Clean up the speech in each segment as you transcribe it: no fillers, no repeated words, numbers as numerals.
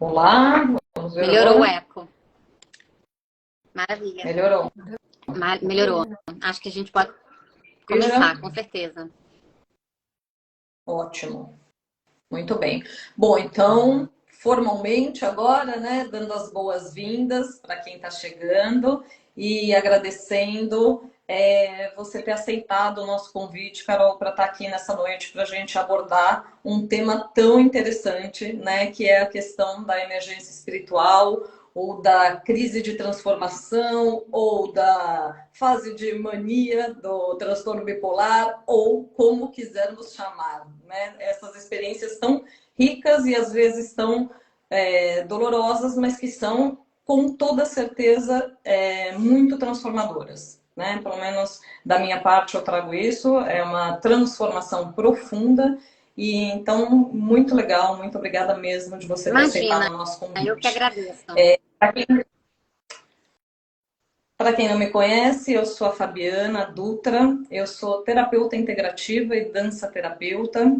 Olá, vamos ver Melhorou o agora. eco. Maravilha. Melhorou. Melhorou. Acho que a gente pode Veja. começar, com certeza. Ótimo. Muito bem. Bom, então, formalmente agora, né, dando as boas-vindas para quem está chegando e agradecendo você ter aceitado o nosso convite, Carol, para estar aqui nessa noite para a gente abordar um tema tão interessante, né, que é a questão da emergência espiritual ou da crise de transformação ou da fase de mania do transtorno bipolar ou como quisermos chamar, né? Essas experiências tão ricas e às vezes tão dolorosas, mas que são com toda certeza muito transformadoras, né? Pelo menos da minha parte eu trago isso, é uma transformação profunda. E então, muito legal, muito obrigada mesmo de você ter aceitado Imagina, o nosso eu que convite. agradeço. Para quem não me conhece, eu sou a Fabiana Dutra, eu sou terapeuta integrativa e dança terapeuta,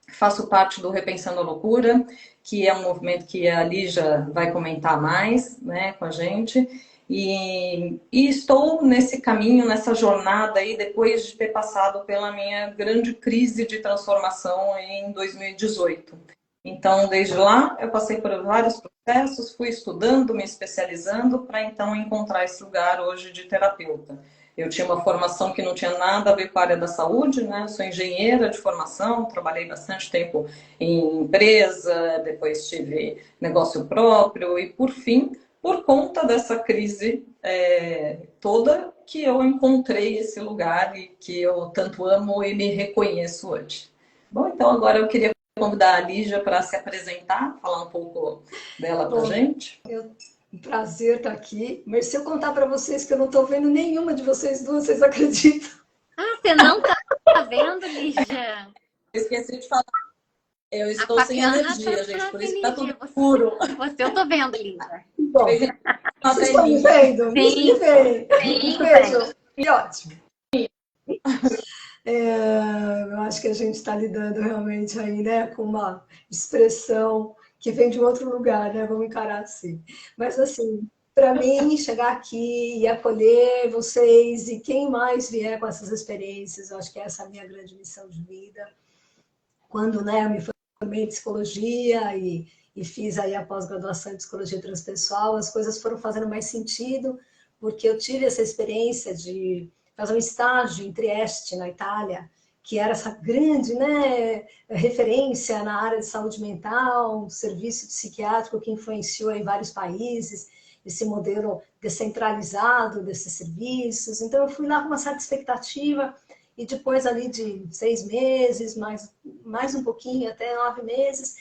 faço parte do Repensando a Loucura, que é um movimento que a Lígia vai comentar mais, né, com a gente, e estou nesse caminho, nessa jornada aí, depois de ter passado pela minha grande crise de transformação em 2018. Então, desde lá, eu passei por vários processos, fui estudando, me especializando, para então encontrar esse lugar hoje de terapeuta. Eu tinha uma formação que não tinha nada a ver com a área da saúde, né? Eu sou engenheira de formação, trabalhei bastante tempo em empresa, depois tive negócio próprio e, por fim, por conta dessa crise toda, que eu encontrei esse lugar e que eu tanto amo e me reconheço hoje. Bom, então agora eu queria convidar a Lígia para se apresentar, falar um pouco dela para a Bom, gente. um prazer estar aqui. Mas se eu contar para vocês que eu não estou vendo nenhuma de vocês duas, vocês acreditam? Ah, você não tá vendo, Lígia? Esqueci de falar. Eu A estou sem Fabiana energia, gente, tá por isso que tá tudo energia. escuro. Você eu tô vendo, Lígia. Bom, Uma vocês estão me telinha. vendo? Isso me Sim, veem. Me sim, vejam. E ótimo. Eu acho que a gente está lidando realmente aí, né, com uma expressão que vem de um outro lugar, né? Vamos encarar assim. Mas assim, para mim, chegar aqui e acolher vocês e quem mais vier com essas experiências, eu acho que essa é a minha grande missão de vida. Quando, né, eu me formei em psicologia e fiz aí a pós-graduação em psicologia transpessoal, as coisas foram fazendo mais sentido, porque eu tive essa experiência de fazer um estágio em Trieste, na Itália, que era essa grande, né, referência na área de saúde mental, um serviço psiquiátrico que influenciou em vários países, esse modelo descentralizado desses serviços. Então, eu fui lá com uma certa expectativa, e depois ali de 6 meses, mais um pouquinho, até 9 meses,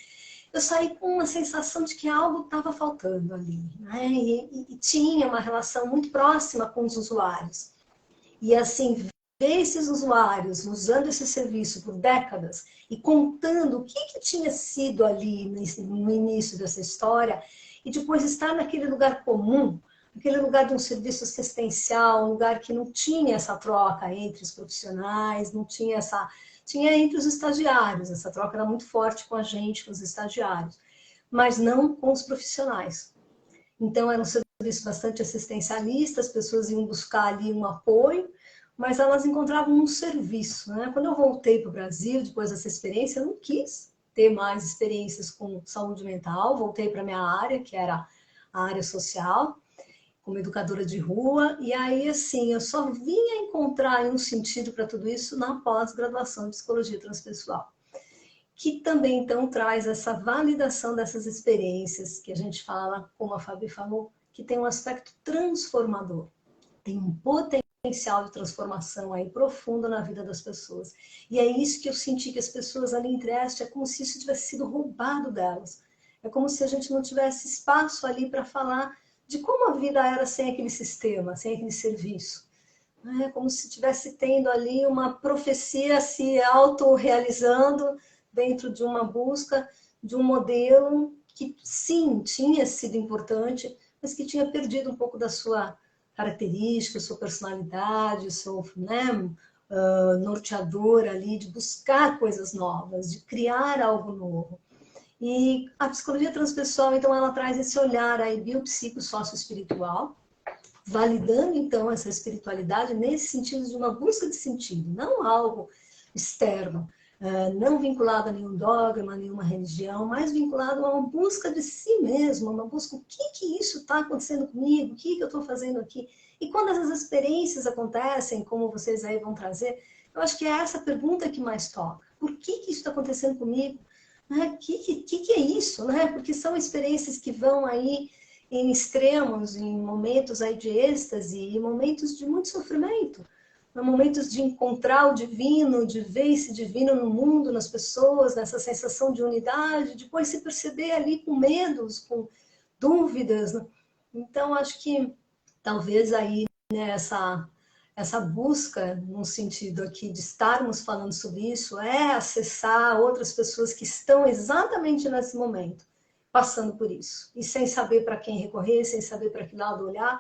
eu saí com uma sensação de que algo estava faltando ali, né? E tinha uma relação muito próxima com os usuários. E assim, ver esses usuários usando esse serviço por décadas e contando o que tinha sido ali no início dessa história, e depois estar naquele lugar comum, aquele lugar de um serviço assistencial, um lugar que não tinha essa troca entre os profissionais, não tinha essa... Tinha entre os estagiários, essa troca era muito forte com a gente, com os estagiários, mas não com os profissionais. Então, era um serviço bastante assistencialista, as pessoas iam buscar ali um apoio, mas elas encontravam um serviço, né? Quando eu voltei para o Brasil, depois dessa experiência, eu não quis ter mais experiências com saúde mental, voltei para a minha área, que era a área social, como educadora de rua, e aí, assim, eu só vinha encontrar um sentido para tudo isso na pós-graduação de psicologia transpessoal, que também, então, traz essa validação dessas experiências, que a gente fala, como a Fabi falou, que tem um aspecto transformador, tem um potencial de transformação aí profundo na vida das pessoas. E é isso que eu senti que as pessoas ali em Trieste, é como se isso tivesse sido roubado delas. É como se a gente não tivesse espaço ali para falar de como a vida era sem aquele sistema, sem aquele serviço. É como se estivesse tendo ali uma profecia se autorrealizando dentro de uma busca de um modelo que, sim, tinha sido importante, mas que tinha perdido um pouco da sua característica, sua personalidade, seu, né, norteador ali, de buscar coisas novas, de criar algo novo. E a psicologia transpessoal, então, ela traz esse olhar aí biopsico-sócio-espiritual, validando, então, essa espiritualidade nesse sentido de uma busca de sentido, não algo externo, não vinculado a nenhum dogma, a nenhuma religião, mas vinculado a uma busca de si mesmo, uma busca, o que isso está acontecendo comigo, o que eu estou fazendo aqui? E quando essas experiências acontecem, como vocês aí vão trazer, eu acho que é essa pergunta que mais toca. Por que isso está acontecendo comigo? O que é isso? Né? Porque são experiências que vão aí em extremos, em momentos aí de êxtase, em momentos de muito sofrimento, em momentos de encontrar o divino, de ver esse divino no mundo, nas pessoas, nessa sensação de unidade, depois se perceber ali com medos, com dúvidas. Né? Então, acho que talvez aí, né, essa busca, no sentido aqui de estarmos falando sobre isso, é acessar outras pessoas que estão exatamente nesse momento, passando por isso, e sem saber para quem recorrer, sem saber para que lado olhar,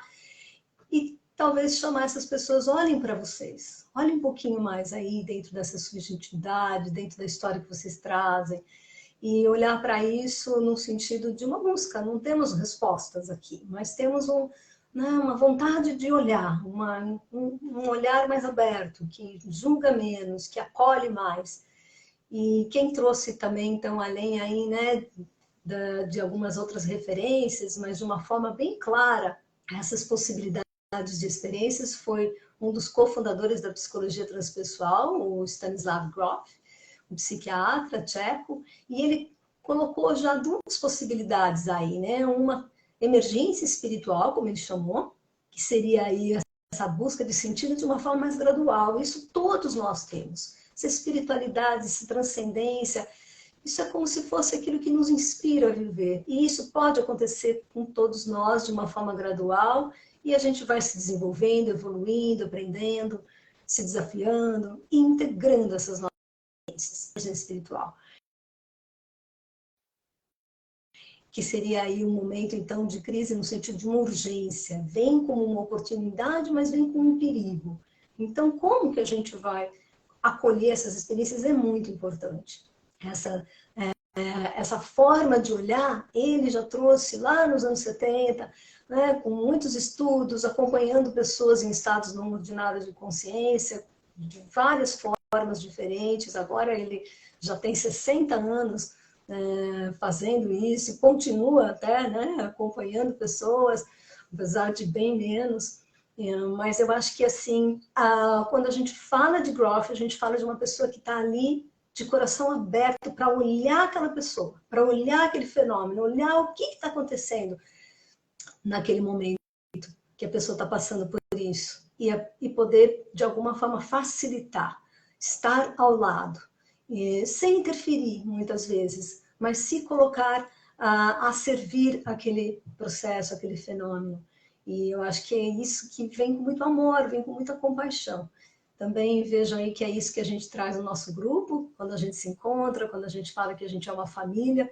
e talvez chamar essas pessoas, olhem para vocês, olhem um pouquinho mais aí dentro dessa subjetividade, dentro da história que vocês trazem, e olhar para isso no sentido de uma busca. Não temos respostas aqui, mas temos uma vontade de olhar, um olhar mais aberto, que julga menos, que acolhe mais. E quem trouxe também, então, além aí, né, de algumas outras referências, mas de uma forma bem clara, essas possibilidades de experiências, foi um dos cofundadores da psicologia transpessoal, o Stanislav Grof, um psiquiatra tcheco, e ele colocou já duas possibilidades aí, né? Uma emergência espiritual, como ele chamou, que seria aí essa busca de sentido de uma forma mais gradual. Isso todos nós temos. Essa espiritualidade, essa transcendência, isso é como se fosse aquilo que nos inspira a viver. E isso pode acontecer com todos nós de uma forma gradual, e a gente vai se desenvolvendo, evoluindo, aprendendo, se desafiando e integrando essas novas espiritual. Que seria aí um momento, então, de crise no sentido de uma urgência. Vem como uma oportunidade, mas vem como um perigo. Então, como que a gente vai acolher essas experiências é muito importante. Essa forma de olhar, ele já trouxe lá nos anos 70, né, com muitos estudos, acompanhando pessoas em estados não ordinários de consciência, de várias formas diferentes. Agora ele já tem 60 anos fazendo isso, continua até, né, acompanhando pessoas, apesar de bem menos. Mas eu acho que, assim, quando a gente fala de Grof, a gente fala de uma pessoa que está ali de coração aberto para olhar aquela pessoa, para olhar aquele fenômeno, olhar o que está acontecendo naquele momento que a pessoa está passando por isso, e poder, de alguma forma, facilitar, estar ao lado, sem interferir, muitas vezes, mas se colocar a servir aquele processo, aquele fenômeno. E eu acho que é isso que vem com muito amor, vem com muita compaixão. Também vejo aí que é isso que a gente traz no nosso grupo, quando a gente se encontra, quando a gente fala que a gente é uma família,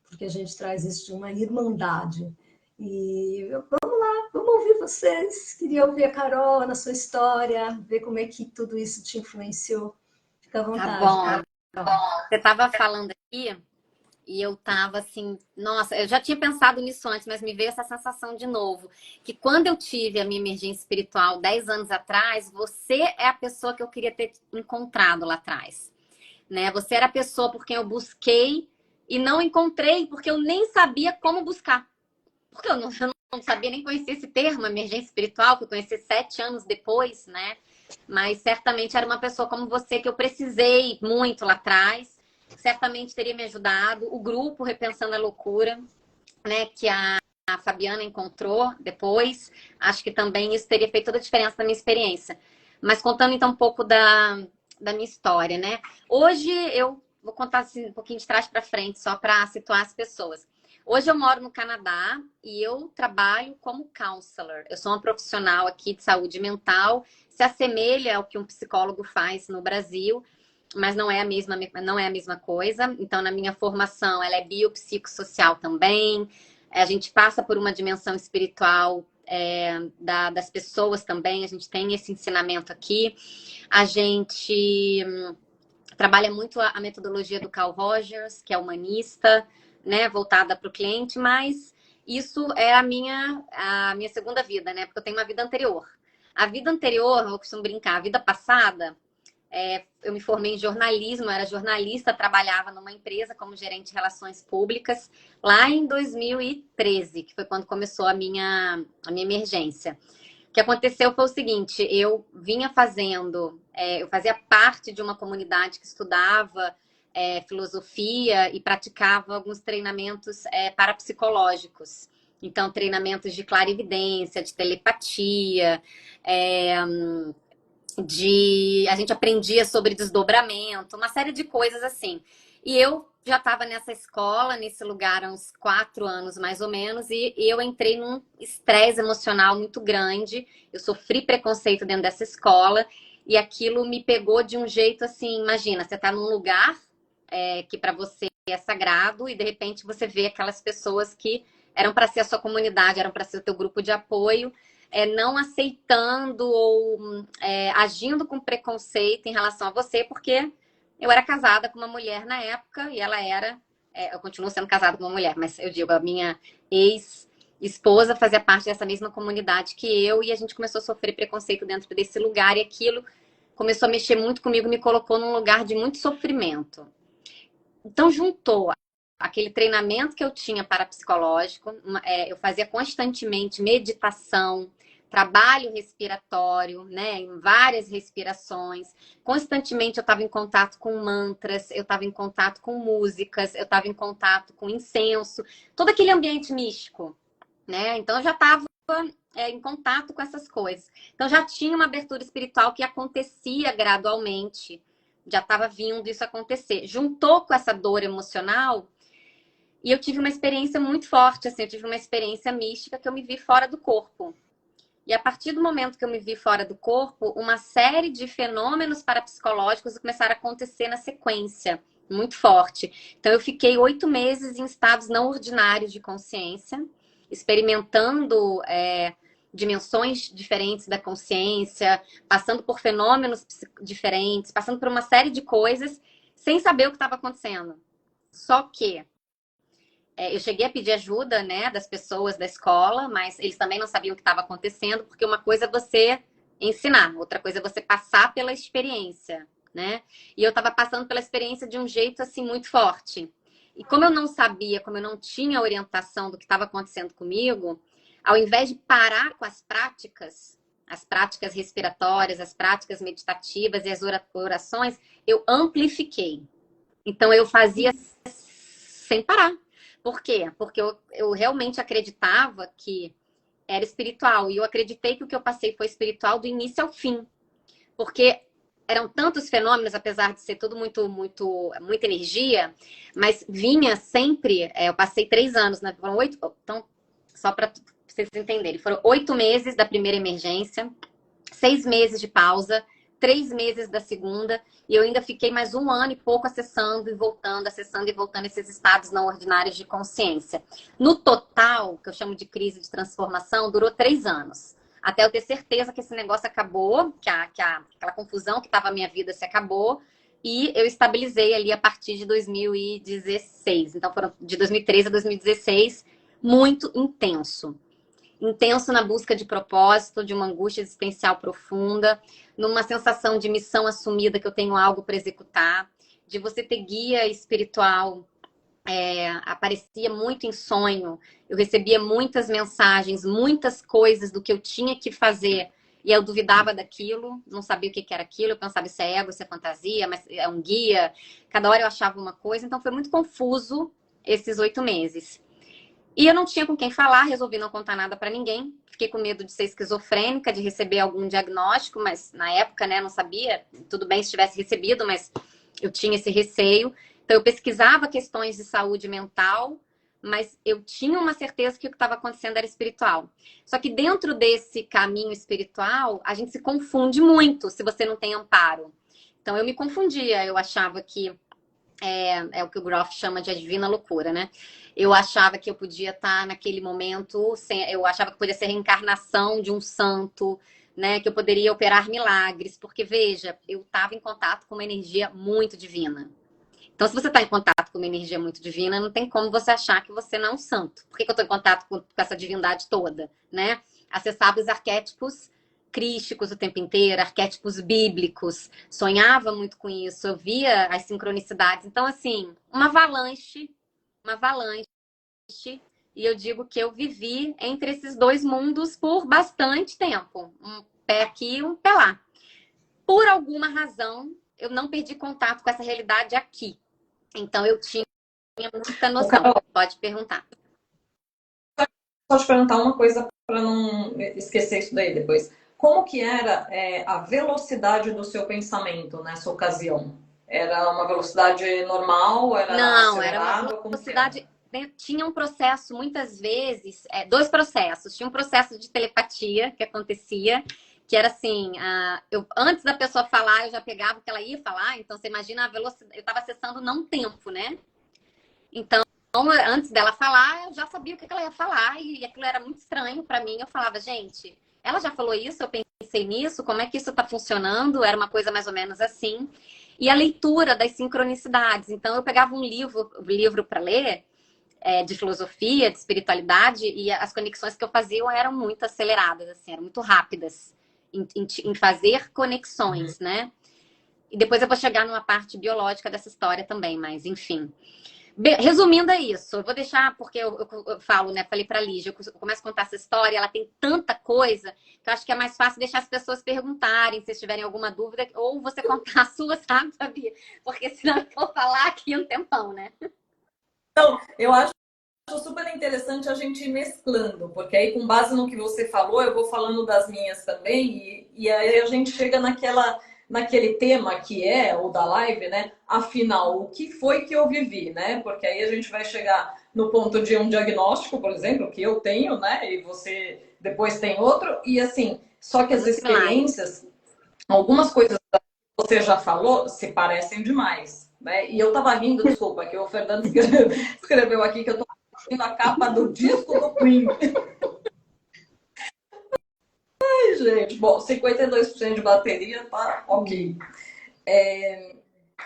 porque a gente traz isso de uma irmandade. E vamos lá, vamos ouvir vocês. Queria ouvir a Carol na sua história, ver como é que tudo isso te influenciou. Fica à Tá vontade, bom. Carol. Você estava falando aqui e eu tava assim, nossa, eu já tinha pensado nisso antes, mas me veio essa sensação de novo, que quando eu tive a minha emergência espiritual 10 anos atrás, você é a pessoa que eu queria ter encontrado lá atrás, né? Você era a pessoa por quem eu busquei e não encontrei, porque eu nem sabia como buscar. Porque eu não sabia nem conhecer esse termo, emergência espiritual, que eu conheci 7 anos depois, né? Mas certamente era uma pessoa como você que eu precisei muito lá atrás. Certamente teria me ajudado. O grupo Repensando a Loucura, né? Que a Fabiana encontrou depois. Acho que também isso teria feito toda a diferença na minha experiência. Mas contando então um pouco da minha história, né? Hoje eu vou contar assim, um pouquinho de trás para frente, só para situar as pessoas. Hoje eu moro no Canadá e eu trabalho como counselor. Eu sou uma profissional aqui de saúde mental, se assemelha ao que um psicólogo faz no Brasil, mas não é a mesma coisa. Então, na minha formação, ela é biopsicossocial também. A gente passa por uma dimensão espiritual das pessoas também. A gente tem esse ensinamento aqui. A gente trabalha muito a metodologia do Carl Rogers, que é humanista, né, voltada para o cliente, mas isso é a minha segunda vida, né? Porque eu tenho uma vida anterior. A vida anterior, eu costumo brincar, a vida passada, eu me formei em jornalismo, eu era jornalista, trabalhava numa empresa como gerente de relações públicas, lá em 2013, que foi quando começou a minha emergência. O que aconteceu foi o seguinte, eu vinha fazendo, eu fazia parte de uma comunidade que estudava filosofia e praticava alguns treinamentos parapsicológicos. Então, treinamentos de clarividência, de telepatia, a gente aprendia sobre desdobramento, uma série de coisas assim. E eu já estava nessa escola, nesse lugar há uns 4 anos mais ou menos, e eu entrei num estresse emocional muito grande. Eu sofri preconceito dentro dessa escola e aquilo me pegou de um jeito assim, imagina, você está num lugar que para você é sagrado e de repente você vê aquelas pessoas que eram para ser a sua comunidade, eram para ser o teu grupo de apoio, não aceitando ou agindo com preconceito em relação a você, porque eu era casada com uma mulher na época e ela era... eu continuo sendo casada com uma mulher, mas eu digo, a minha ex-esposa fazia parte dessa mesma comunidade que eu e a gente começou a sofrer preconceito dentro desse lugar e aquilo começou a mexer muito comigo, me colocou num lugar de muito sofrimento. Então, juntou aquele treinamento que eu tinha parapsicológico, eu fazia constantemente meditação, trabalho respiratório, né, em várias respirações. Constantemente eu estava em contato com mantras, eu estava em contato com músicas, eu estava em contato com incenso, todo aquele ambiente místico, né? Então eu já estava em contato com essas coisas. Então já tinha uma abertura espiritual que acontecia gradualmente, já estava vindo isso acontecer. Juntou com essa dor emocional e eu tive uma experiência muito forte, assim, eu tive uma experiência mística que eu me vi fora do corpo. E a partir do momento que eu me vi fora do corpo, uma série de fenômenos parapsicológicos começaram a acontecer na sequência, muito forte. Então, eu fiquei 8 meses em estados não ordinários de consciência, experimentando dimensões diferentes da consciência, passando por fenômenos diferentes, passando por uma série de coisas, sem saber o que estava acontecendo. Só que eu cheguei a pedir ajuda, né, das pessoas da escola, mas eles também não sabiam o que estava acontecendo, porque uma coisa é você ensinar, outra coisa é você passar pela experiência, né? E eu estava passando pela experiência de um jeito, assim, muito forte. E como eu não sabia, como eu não tinha orientação do que estava acontecendo comigo, ao invés de parar com as práticas respiratórias, as práticas meditativas e as orações, eu amplifiquei. Então, eu fazia sem parar. Por quê? Porque eu realmente acreditava que era espiritual. E eu acreditei que o que eu passei foi espiritual do início ao fim. Porque eram tantos fenômenos, apesar de ser tudo muita energia, mas vinha sempre... eu passei 3 anos, né? Foram 8... Então, só para vocês entenderem. Foram 8 meses da primeira emergência, 6 meses de pausa, 3 meses da segunda, e eu ainda fiquei mais 1 ano e pouco acessando e voltando esses estados não ordinários de consciência. No total, que eu chamo de crise de transformação, durou 3 anos. Até eu ter certeza que esse negócio acabou, que aquela confusão que estava na minha vida se acabou, e eu estabilizei ali a partir de 2016. Então, foram de 2013 a 2016, muito intenso. Intenso na busca de propósito, de uma angústia existencial profunda, numa sensação de missão assumida, que eu tenho algo para executar, de você ter guia espiritual. Aparecia muito em sonho, eu recebia muitas mensagens, muitas coisas do que eu tinha que fazer, e eu duvidava daquilo, não sabia o que era aquilo, eu pensava, isso é ego, isso é fantasia, mas é um guia, cada hora eu achava uma coisa, então foi muito confuso esses 8 meses. E eu não tinha com quem falar, resolvi não contar nada para ninguém. Fiquei com medo de ser esquizofrênica, de receber algum diagnóstico, mas na época, né, não sabia. Tudo bem se tivesse recebido, mas eu tinha esse receio. Então, eu pesquisava questões de saúde mental, mas eu tinha uma certeza que o que estava acontecendo era espiritual. Só que dentro desse caminho espiritual, a gente se confunde muito se você não tem amparo. Então, eu me confundia. Eu achava que é o que o Groff chama de a divina loucura, né? Eu achava que eu podia estar naquele momento, eu achava que podia ser reencarnação de um santo, né? Que eu poderia operar milagres, porque veja, eu estava em contato com uma energia muito divina. Então, se você está em contato com uma energia muito divina, não tem como você achar que você não é um santo. Por que eu estou em contato com essa divindade toda, né? Acessava os arquétipos crísticos o tempo inteiro, arquétipos bíblicos, sonhava muito com isso, eu via as sincronicidades. Então, assim, uma avalanche, e eu digo que eu vivi entre esses dois mundos por bastante tempo. Um pé aqui e um pé lá. Por alguma razão, eu não perdi contato com essa realidade aqui. Então, eu tinha muita noção. Carol, Pode perguntar. te perguntar uma coisa para não esquecer isso daí depois. Como que era a velocidade do seu pensamento nessa ocasião? Era uma velocidade normal? Era Não, era acelerada? uma velocidade. Tinha um processo, muitas vezes, dois processos. Tinha um processo de telepatia que acontecia, que era assim, antes da pessoa falar, eu já pegava o que ela ia falar, então você imagina a velocidade, eu estava acessando não tempo, né? Então, antes dela falar, eu já sabia o que ela ia falar, e aquilo era muito estranho para mim. Eu falava, gente, ela já falou isso, eu pensei nisso, como é que isso está funcionando? Era uma coisa mais ou menos assim. E a leitura das sincronicidades. Então, eu pegava um livro para ler, de filosofia, de espiritualidade, e as conexões que eu fazia eram muito aceleradas, assim, eram muito rápidas em fazer conexões, né? E depois eu vou chegar numa parte biológica dessa história também, mas enfim. Resumindo é isso, eu vou deixar, porque eu falo, né? Falei pra Lígia, eu começo a contar essa história, ela tem tanta coisa que eu acho que é mais fácil deixar as pessoas perguntarem, se tiverem alguma dúvida, ou você contar a sua, sabe, Fabi? Porque senão eu vou falar aqui um tempão, né? Então, eu acho super interessante a gente ir mesclando, porque aí, com base no que você falou, eu vou falando das minhas também, e aí a gente chega naquele tema que é o da live, né? Afinal, o que foi que eu vivi, né? Porque aí a gente vai chegar no ponto de um diagnóstico, por exemplo, que eu tenho, né? E você depois tem outro, e assim, só que as experiências, algumas coisas que você já falou, se parecem demais, né? E eu tava rindo, desculpa, que o Fernando escreveu aqui que eu tô a capa do disco do Queen. Ai, gente, bom, 52% de bateria, tá ok.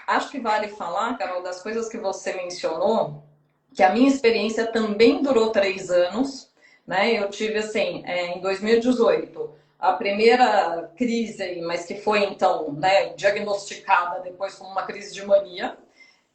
Acho que vale falar, Carol, das coisas que você mencionou, que a minha experiência também durou 3 anos, né? Eu tive, assim, em 2018, a primeira crise, mas que foi, então, né, diagnosticada depois como uma crise de mania.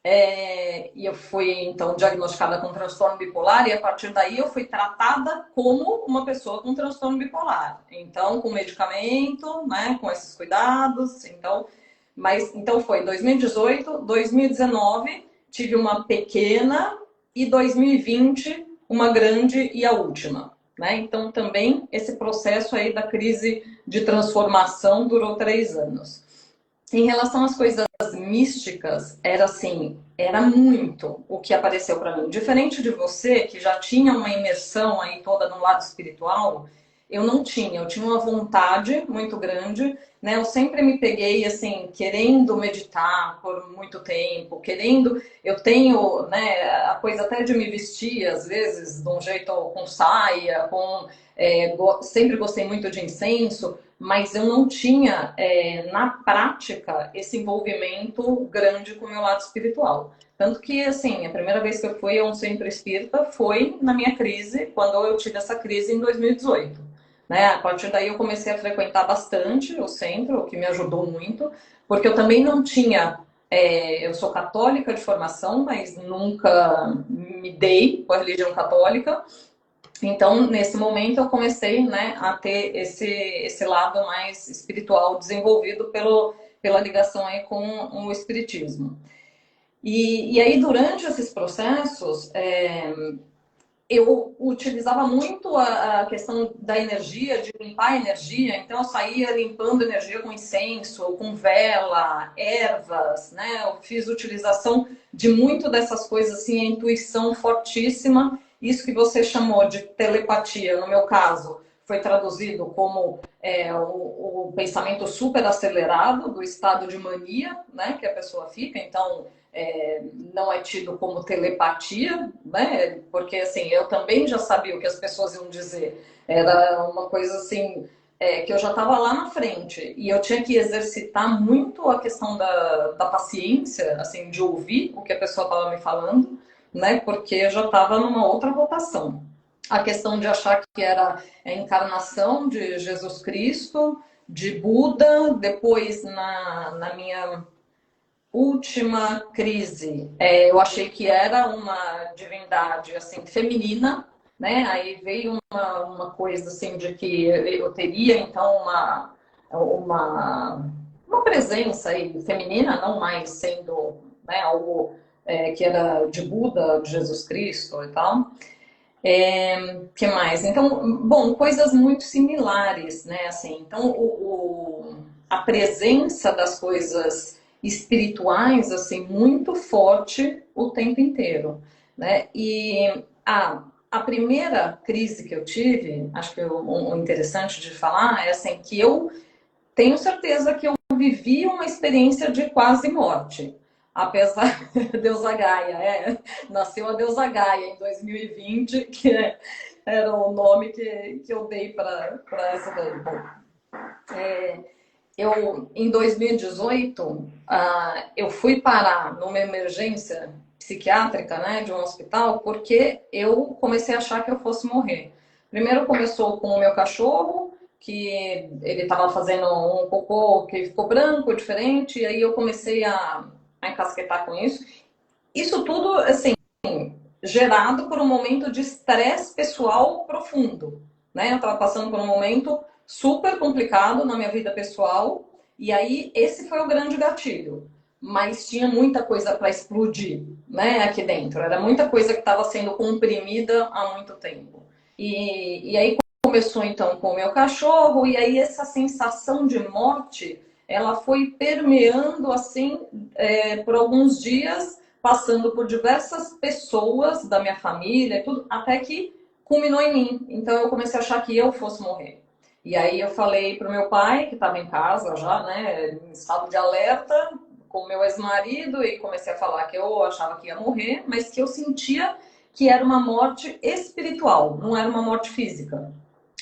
E eu fui, então, diagnosticada com transtorno bipolar, e a partir daí eu fui tratada como uma pessoa com transtorno bipolar. Então, com medicamento, né, com esses cuidados. Então foi 2018, 2019, tive uma pequena, e 2020, uma grande e a última. Né? Então, também esse processo aí da crise de transformação durou 3 anos. Em relação às coisas místicas, era assim, era muito o que apareceu para mim. Diferente de você, que já tinha uma imersão aí toda no lado espiritual, eu não tinha. Eu tinha uma vontade muito grande, né? Eu sempre me peguei, assim, querendo meditar por muito tempo, querendo... Eu tenho, né, a coisa até de me vestir, às vezes, de um jeito com saia, sempre gostei muito de incenso, mas eu não tinha, na prática, esse envolvimento grande com o meu lado espiritual. Tanto que, assim, a primeira vez que eu fui a um centro espírita foi na minha crise, quando eu tive essa crise em 2018. Né? A partir daí eu comecei a frequentar bastante o centro, o que me ajudou muito, porque eu também não tinha... eu sou católica de formação, mas nunca me dei com a religião católica. Então, nesse momento, eu comecei, né, a ter esse lado mais espiritual desenvolvido pela ligação aí com o espiritismo. E aí, durante esses processos, eu utilizava muito a questão da energia, de limpar a energia. Então, eu saía limpando energia com incenso, com vela, ervas, né? Eu fiz utilização de muito dessas coisas, assim, a intuição fortíssima. Isso que você chamou de telepatia, no meu caso, foi traduzido como o pensamento super acelerado do estado de mania, né, que a pessoa fica. Então, não é tido como telepatia, né? Porque assim, eu também já sabia o que as pessoas iam dizer. Era uma coisa assim, que eu já estava lá na frente e eu tinha que exercitar muito a questão da paciência, assim, de ouvir o que a pessoa estava me falando, né? Porque eu já estava numa outra rotação. A questão de achar que era a encarnação de Jesus Cristo, de Buda, depois na minha última crise, eu achei que era uma divindade assim feminina, né? Aí veio uma coisa assim de que eu teria então uma, uma presença aí feminina, não mais sendo, né, algo que era de Buda, de Jesus Cristo e tal. Que mais? Então, bom, coisas muito similares, né? Assim, então, a presença das coisas espirituais, assim, muito forte o tempo inteiro, né? E a primeira crise que eu tive, acho que o interessante de falar é assim, que eu tenho certeza que eu vivi uma experiência de quase morte. Apesar da deusa Gaia, nasceu a deusa Gaia em 2020, era o nome que eu dei para essa daí. Bom, em 2018, eu fui parar numa emergência psiquiátrica, né, de um hospital, porque eu comecei a achar que eu fosse morrer. Primeiro começou com o meu cachorro, que ele estava fazendo um cocô que ficou branco, diferente, e aí eu comecei a encasquetar com isso. Isso tudo, assim, gerado por um momento de estresse pessoal profundo, né? Eu estava passando por um momento super complicado na minha vida pessoal, e aí esse foi o grande gatilho. Mas tinha muita coisa para explodir, né, aqui dentro. Era muita coisa que estava sendo comprimida há muito tempo. E aí começou então com o meu cachorro, e aí essa sensação de morte, ela foi permeando assim por alguns dias, passando por diversas pessoas da minha família e tudo, até que culminou em mim. Então eu comecei a achar que eu fosse morrer. E aí eu falei pro meu pai, que estava em casa já, né, em estado de alerta, com o meu ex-marido, e comecei a falar que eu achava que ia morrer, mas que eu sentia que era uma morte espiritual, não era uma morte física.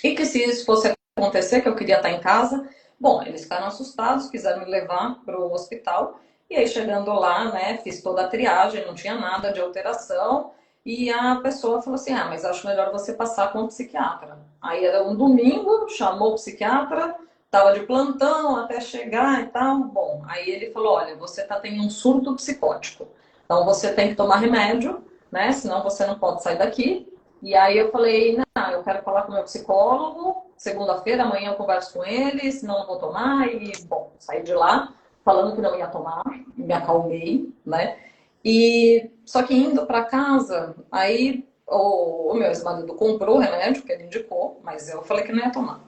E que se isso fosse acontecer, que eu queria estar em casa, bom, eles ficaram assustados, quiseram me levar para o hospital. E aí, chegando lá, né, fiz toda a triagem, não tinha nada de alteração. E a pessoa falou assim: mas acho melhor você passar com o psiquiatra. Aí era um domingo, chamou o psiquiatra, estava de plantão até chegar e tal. Bom, aí ele falou: olha, você está tendo um surto psicótico. Então você tem que tomar remédio, né? Senão você não pode sair daqui. E aí eu falei: não, eu quero falar com o meu psicólogo. Segunda-feira, amanhã eu converso com ele, senão não vou tomar. E, bom, saí de lá falando que não ia tomar, me acalmei, né? E só que indo para casa, aí o meu ex-marido comprou o remédio que ele indicou, mas eu falei que não ia tomar.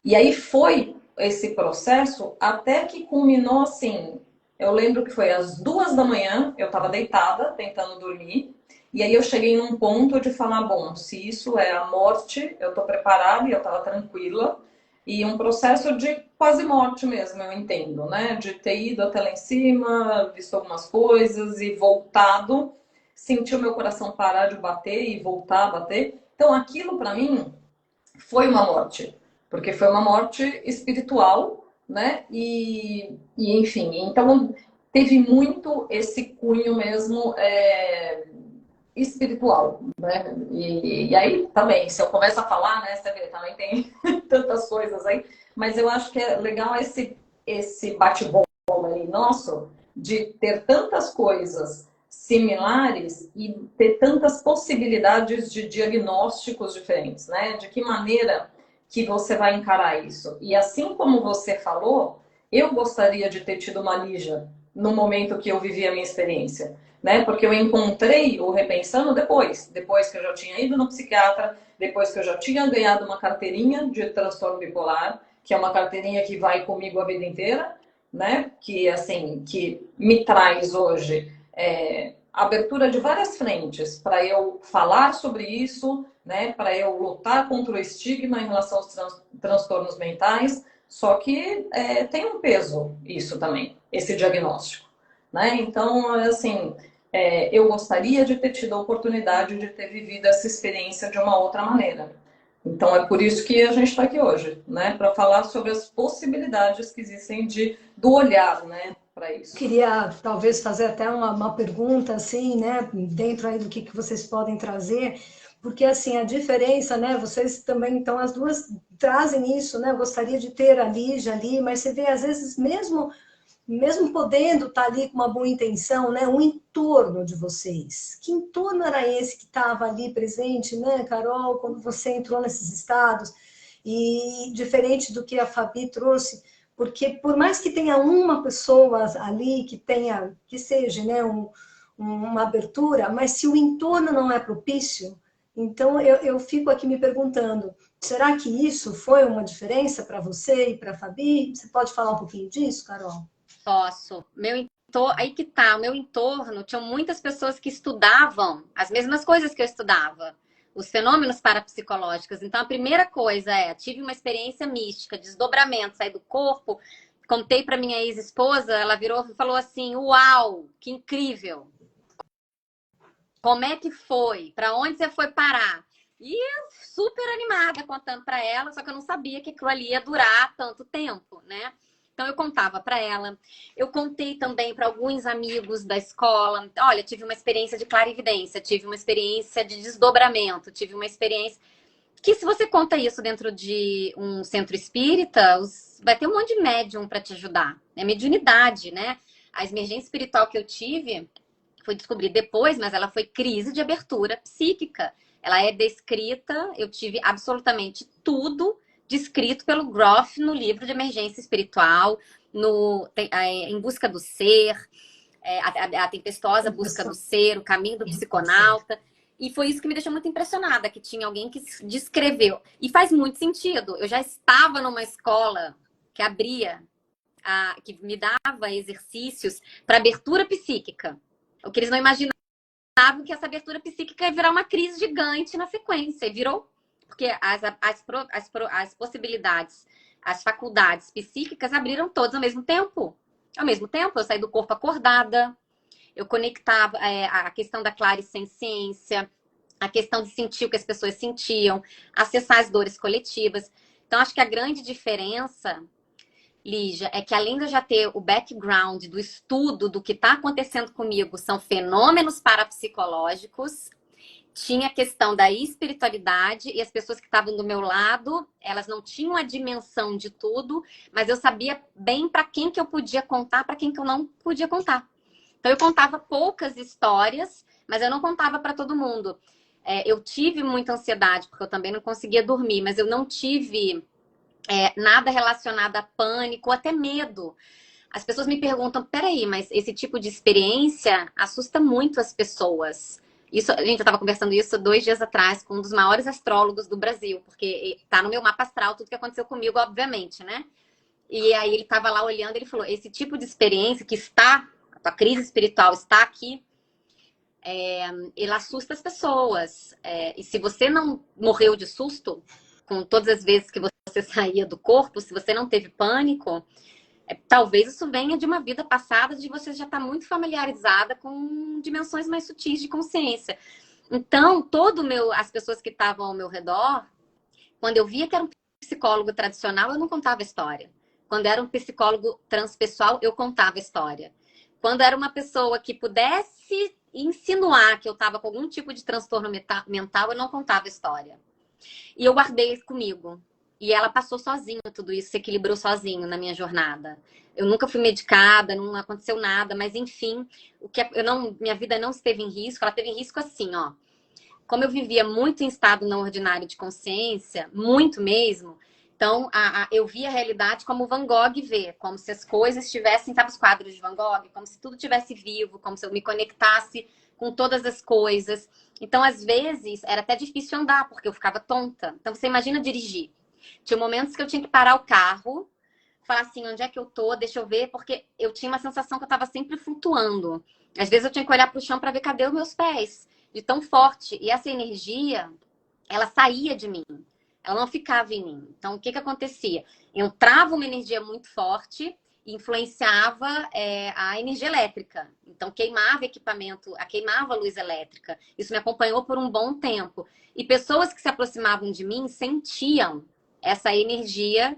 E aí foi esse processo até que culminou assim. Eu lembro que foi às 2 da manhã, eu estava deitada, tentando dormir, e aí eu cheguei num ponto de falar, bom, se isso é a morte, eu estou preparada e eu estava tranquila. E um processo de quase morte mesmo, eu entendo, né? De ter ido até lá em cima, visto algumas coisas e voltado, senti o meu coração parar de bater e voltar a bater. Então aquilo para mim foi uma morte, porque foi uma morte espiritual, né? E enfim, então teve muito esse cunho mesmo espiritual, né? E aí também, se eu começo a falar, né, você vê, também tem tantas coisas aí, mas eu acho que é legal esse bate-bola aí nosso de ter tantas coisas similares e ter tantas possibilidades de diagnósticos diferentes, né? De que maneira que você vai encarar isso? E assim como você falou, eu gostaria de ter tido uma Lígia no momento que eu vivi a minha experiência, né? Porque eu encontrei o Repensando depois que eu já tinha ido no psiquiatra, depois que eu já tinha ganhado uma carteirinha de transtorno bipolar, que é uma carteirinha que vai comigo a vida inteira, né? Que assim, que me traz hoje abertura de várias frentes para eu falar sobre isso, né? Para eu lutar contra o estigma em relação aos transtornos mentais. Só que tem um peso isso também, esse diagnóstico, né? Então, assim, eu gostaria de ter tido a oportunidade de ter vivido essa experiência de uma outra maneira. Então é por isso que a gente está aqui hoje, né? Para falar sobre as possibilidades que existem do olhar, né? Para isso. Queria talvez fazer até uma pergunta assim, né? Dentro aí do que vocês podem trazer, porque assim a diferença, né? Vocês também, então as duas trazem isso, né? Eu gostaria de ter a Lígia ali, mas você vê às vezes mesmo podendo estar ali com uma boa intenção, né? Um entorno de vocês. Que entorno era esse que estava ali presente, né, Carol, quando você entrou nesses estados? E diferente do que a Fabi trouxe, porque por mais que tenha uma pessoa ali que tenha, que seja, né, uma abertura, mas se o entorno não é propício, então eu fico aqui me perguntando, será que isso foi uma diferença para você e para a Fabi? Você pode falar um pouquinho disso, Carol? Posso. Aí que tá, o meu entorno tinham muitas pessoas que estudavam as mesmas coisas que eu estudava, os fenômenos parapsicológicos. Então, a primeira coisa tive uma experiência mística, desdobramento, sair do corpo. Contei para minha ex-esposa, ela virou e falou assim: Uau, que incrível! Como é que foi? Para onde você foi parar? E eu super animada contando para ela, só que eu não sabia que aquilo ali ia durar tanto tempo, né? Então eu contava para ela. Eu contei também para alguns amigos da escola. Olha, tive uma experiência de clarividência, tive uma experiência de desdobramento, tive uma experiência que se você conta isso dentro de um centro espírita, vai ter um monte de médium para te ajudar. É mediunidade, né? A emergência espiritual que eu tive foi descobrir depois, mas ela foi crise de abertura psíquica. Ela é descrita, eu tive absolutamente tudo descrito pelo Groff no livro de emergência espiritual, Em Busca do Ser, a tempestuosa busca do ser, o caminho do psiconauta. E foi isso que me deixou muito impressionada, que tinha alguém que descreveu. E faz muito sentido. Eu já estava numa escola que que me dava exercícios para abertura psíquica. O que eles não imaginavam que essa abertura psíquica ia virar uma crise gigante na sequência. E virou, porque as possibilidades, as faculdades psíquicas abriram todas ao mesmo tempo. Ao mesmo tempo, eu saí do corpo acordada, eu conectava a questão da clarissenciência, a questão de sentir o que as pessoas sentiam, acessar as dores coletivas. Então, acho que a grande diferença, Lígia, é que além de eu já ter o background do estudo do que está acontecendo comigo, são fenômenos parapsicológicos, tinha a questão da espiritualidade e as pessoas que estavam do meu lado, elas não tinham a dimensão de tudo, mas eu sabia bem para quem que eu podia contar, para quem que eu não podia contar. Então eu contava poucas histórias, mas eu não contava para todo mundo. Eu tive muita ansiedade, porque eu também não conseguia dormir, mas eu não tive nada relacionado a pânico, até medo. As pessoas me perguntam, peraí, mas esse tipo de experiência assusta muito as pessoas. Isso, gente, eu estava conversando isso 2 dias atrás com um dos maiores astrólogos do Brasil, porque tá no meu mapa astral tudo que aconteceu comigo, obviamente, né? E aí ele estava lá olhando, ele falou, esse tipo de experiência a tua crise espiritual está aqui, ele assusta as pessoas. E se você não morreu de susto, com todas as vezes que você saía do corpo, se você não teve pânico, talvez isso venha de uma vida passada, de você já estar muito familiarizada com dimensões mais sutis de consciência. Então, as pessoas que estavam ao meu redor, quando eu via que era um psicólogo tradicional, eu não contava história. Quando era um psicólogo transpessoal, eu contava história. Quando era uma pessoa que pudesse insinuar que eu estava com algum tipo de transtorno mental, eu não contava história. E eu guardei isso comigo. E ela passou sozinha tudo isso, se equilibrou sozinho na minha jornada. Eu nunca fui medicada, não aconteceu nada, mas enfim, minha vida não esteve em risco, ela teve em risco assim, ó. Como eu vivia muito em estado não ordinário de consciência, muito mesmo, então eu via a realidade como Van Gogh vê, como se as coisas estivessem, sabe os quadros de Van Gogh? Como se tudo estivesse vivo, como se eu me conectasse com todas as coisas. Então, às vezes, era até difícil andar, porque eu ficava tonta. Então, você imagina dirigir. Tinha momentos que eu tinha que parar o carro, falar assim, onde é que eu tô? Deixa eu ver, porque eu tinha uma sensação que eu estava sempre flutuando. Às vezes eu tinha que olhar para o chão para ver cadê os meus pés, de tão forte. E essa energia, ela saía de mim. Ela não ficava em mim. Então, o que acontecia? Eu entrava uma energia muito forte influenciava a energia elétrica. Então, queimava equipamento, queimava luz elétrica. Isso me acompanhou por um bom tempo. E pessoas que se aproximavam de mim sentiam essa energia,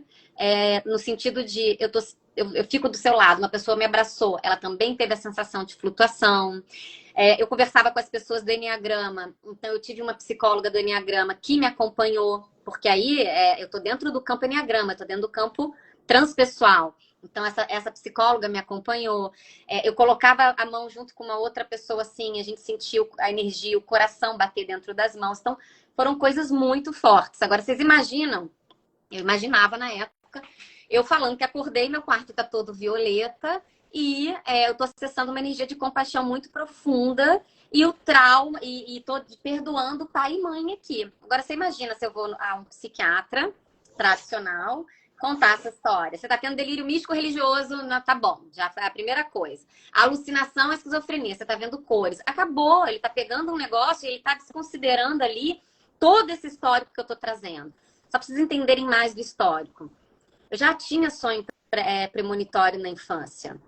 no sentido de eu fico do seu lado, uma pessoa me abraçou, ela também teve a sensação de flutuação. Eu conversava com as pessoas do Enneagrama, então eu tive uma psicóloga do Enneagrama que me acompanhou, porque aí eu tô dentro do campo Enneagrama, eu tô dentro do campo transpessoal. Então, essa psicóloga me acompanhou. Eu colocava a mão junto com uma outra pessoa, assim, a gente sentia a energia, o coração bater dentro das mãos. Então, foram coisas muito fortes. Agora, vocês imaginam? Eu imaginava na época, eu falando que acordei, meu quarto está todo violeta e eu estou acessando uma energia de compaixão muito profunda e o trauma, e estou perdoando pai e mãe aqui. Agora, você imagina se eu vou a um psiquiatra tradicional contar essa história. Você está tendo delírio místico religioso, não, tá bom, já foi a primeira coisa. A alucinação é esquizofrenia, você está vendo cores. Acabou, ele está pegando um negócio e ele está desconsiderando ali todo esse histórico que eu estou trazendo. Só para vocês entenderem mais do histórico. Eu já tinha sonho premonitório na infância.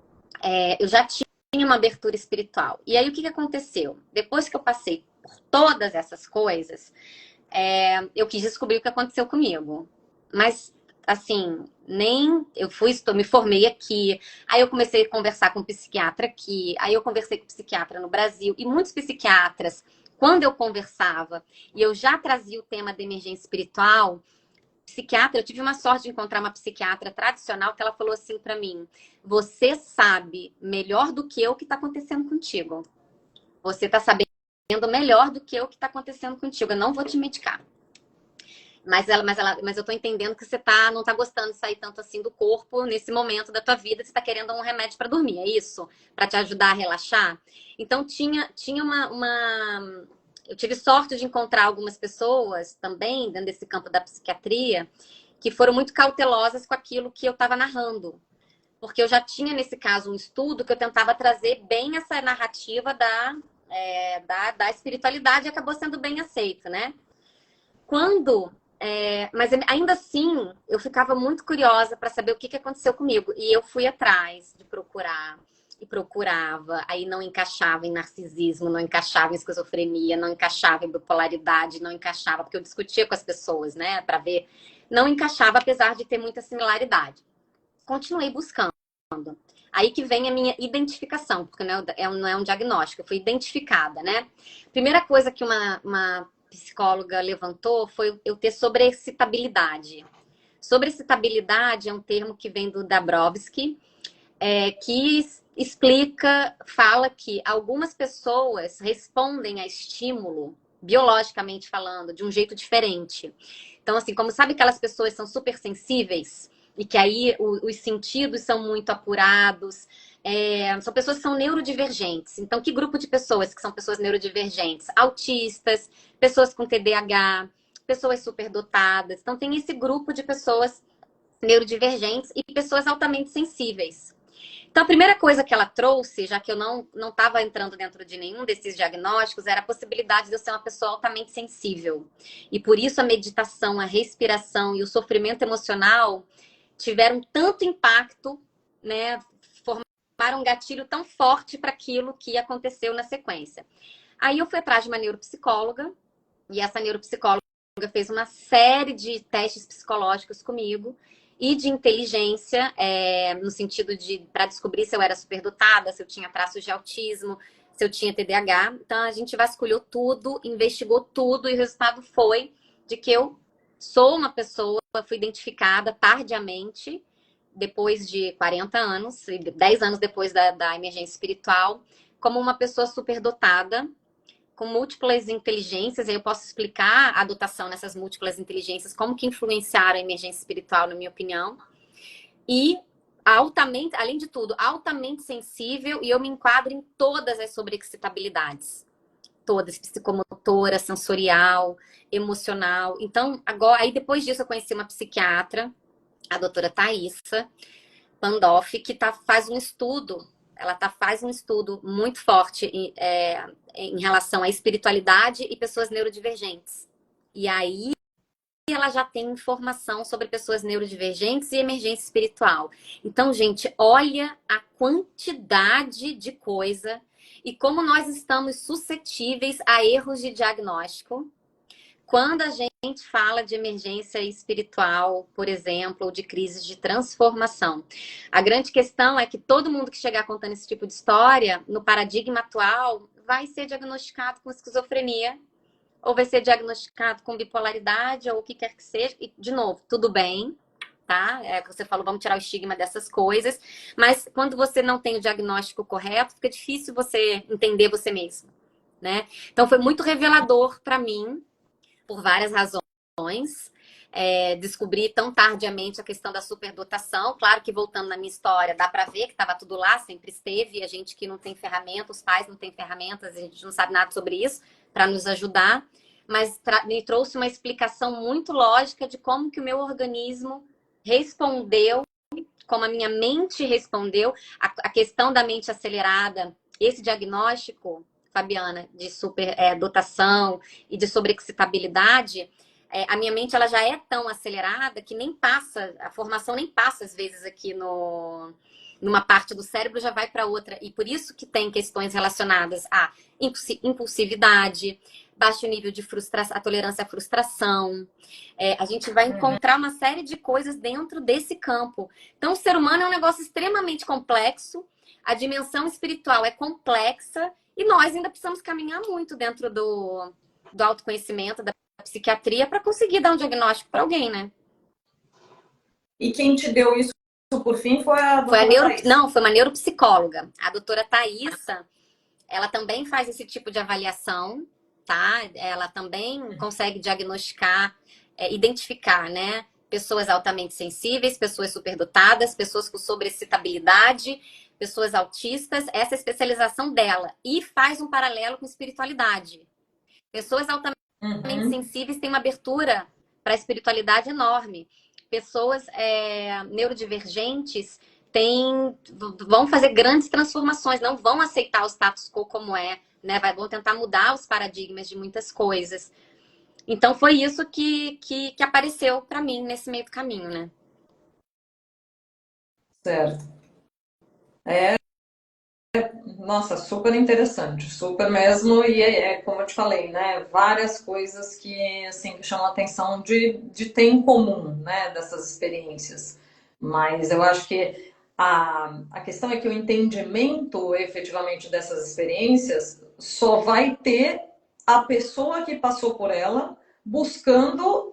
Eu já tinha uma abertura espiritual. E aí, o que aconteceu? Depois que eu passei por todas essas coisas, eu quis descobrir o que aconteceu comigo. Mas, assim, me formei aqui. Aí eu comecei a conversar com um psiquiatra aqui. Aí eu conversei com um psiquiatra no Brasil. E muitos psiquiatras, quando eu conversava, e eu já trazia o tema da emergência espiritual, psiquiatra, eu tive uma sorte de encontrar uma psiquiatra tradicional que ela falou assim para mim: você sabe melhor do que eu o que está acontecendo contigo. Você está sabendo melhor do que eu o que está acontecendo contigo. Eu não vou te medicar. Mas eu tô entendendo que você não tá gostando de sair tanto assim do corpo nesse momento da tua vida, você tá querendo um remédio para dormir, é isso? Para te ajudar a relaxar? Então tinha eu tive sorte de encontrar algumas pessoas também dentro desse campo da psiquiatria que foram muito cautelosas com aquilo que eu estava narrando. Porque eu já tinha, nesse caso, um estudo que eu tentava trazer bem essa narrativa da espiritualidade e acabou sendo bem aceito, né? Mas ainda assim, eu ficava muito curiosa para saber o que aconteceu comigo. E eu fui atrás de procurar. E procurava, aí não encaixava em narcisismo, não encaixava em esquizofrenia, não encaixava em bipolaridade, não encaixava, porque eu discutia com as pessoas, né, para ver. Não encaixava, apesar de ter muita similaridade. Continuei buscando. Aí que vem a minha identificação, porque não é um diagnóstico, eu fui identificada, né? Primeira coisa que uma psicóloga levantou foi eu ter sobreexcitabilidade. Sobreexcitabilidade é um termo que vem do Dabrowski, que fala que algumas pessoas respondem a estímulo, biologicamente falando, de um jeito diferente. Então, assim, como sabe aquelas pessoas são super sensíveis e que aí os sentidos são muito apurados, são pessoas que são neurodivergentes. Então, que grupo de pessoas que são pessoas neurodivergentes? Autistas, pessoas com TDAH, pessoas superdotadas. Então, tem esse grupo de pessoas neurodivergentes e pessoas altamente sensíveis. Então, a primeira coisa que ela trouxe, já que eu não estava entrando dentro de nenhum desses diagnósticos, era a possibilidade de eu ser uma pessoa altamente sensível. E por isso a meditação, a respiração e o sofrimento emocional tiveram tanto impacto, né? Formaram um gatilho tão forte para aquilo que aconteceu na sequência. Aí eu fui atrás de uma neuropsicóloga, e essa neuropsicóloga fez uma série de testes psicológicos comigo, e de inteligência, no sentido para descobrir se eu era superdotada, se eu tinha traços de autismo, se eu tinha TDAH. Então, a gente vasculhou tudo, investigou tudo, e o resultado foi de que eu sou uma pessoa, fui identificada tardiamente, depois de 40 anos, 10 anos depois da emergência espiritual, como uma pessoa superdotada, com múltiplas inteligências. Aí eu posso explicar a dotação nessas múltiplas inteligências, como que influenciaram a emergência espiritual, na minha opinião. E altamente, além de tudo, altamente sensível, e eu me enquadro em todas as sobreexcitabilidades. Todas, psicomotora, sensorial, emocional. Então, agora, aí depois disso eu conheci uma psiquiatra, a doutora Thaisa Pandolfi, que faz um estudo. Ela faz um estudo muito forte em relação à espiritualidade e pessoas neurodivergentes. E aí ela já tem informação sobre pessoas neurodivergentes e emergência espiritual. Então, gente, olha a quantidade de coisa e como nós estamos suscetíveis a erros de diagnóstico quando a gente fala de emergência espiritual, por exemplo, ou de crises de transformação. A grande questão é que todo mundo que chegar contando esse tipo de história, no paradigma atual, vai ser diagnosticado com esquizofrenia, ou vai ser diagnosticado com bipolaridade, ou o que quer que seja. E, de novo, tudo bem, tá? É o que você falou, vamos tirar o estigma dessas coisas. Mas quando você não tem o diagnóstico correto, fica difícil você entender você mesmo, né? Então, foi muito revelador para mim, por várias razões. Descobri tão tardiamente a questão da superdotação. Claro que, voltando na minha história, dá para ver que estava tudo lá, sempre esteve. A gente que não tem ferramentas, os pais não têm ferramentas, a gente não sabe nada sobre isso para nos ajudar. Mas me trouxe uma explicação muito lógica de como que o meu organismo respondeu, como a minha mente respondeu. A questão da mente acelerada, esse diagnóstico, Fabiana, de superdotação e de sobreexcitabilidade, a minha mente ela já é tão acelerada que nem passa, a formação nem passa às vezes aqui numa parte do cérebro, já vai para outra. E por isso que tem questões relacionadas à impulsividade, baixo nível de frustração, a tolerância à frustração. A gente vai encontrar uma série de coisas dentro desse campo. Então, o ser humano é um negócio extremamente complexo, a dimensão espiritual é complexa, e nós ainda precisamos caminhar muito dentro do autoconhecimento, da psiquiatria, para conseguir dar um diagnóstico para alguém, né? E quem te deu isso, por fim, foi a doutora Thaís? Não, foi uma neuropsicóloga. A doutora Thaísa, ela também faz esse tipo de avaliação, tá? Ela também consegue diagnosticar, identificar, né? Pessoas altamente sensíveis, pessoas superdotadas, pessoas com sobreexcitabilidade, pessoas autistas, essa é a especialização dela. E faz um paralelo com espiritualidade. Pessoas altamente sensíveis têm uma abertura para a espiritualidade enorme. Pessoas neurodivergentes vão fazer grandes transformações, não vão aceitar o status quo como é, né? Vão tentar mudar os paradigmas de muitas coisas. Então, foi isso que apareceu para mim nesse meio do caminho, né? Certo. Nossa, super interessante, super mesmo, e como eu te falei, né, várias coisas que, assim, que chamam a atenção de ter em comum, né, dessas experiências. Mas eu acho que a questão é que o entendimento, efetivamente, dessas experiências só vai ter a pessoa que passou por ela buscando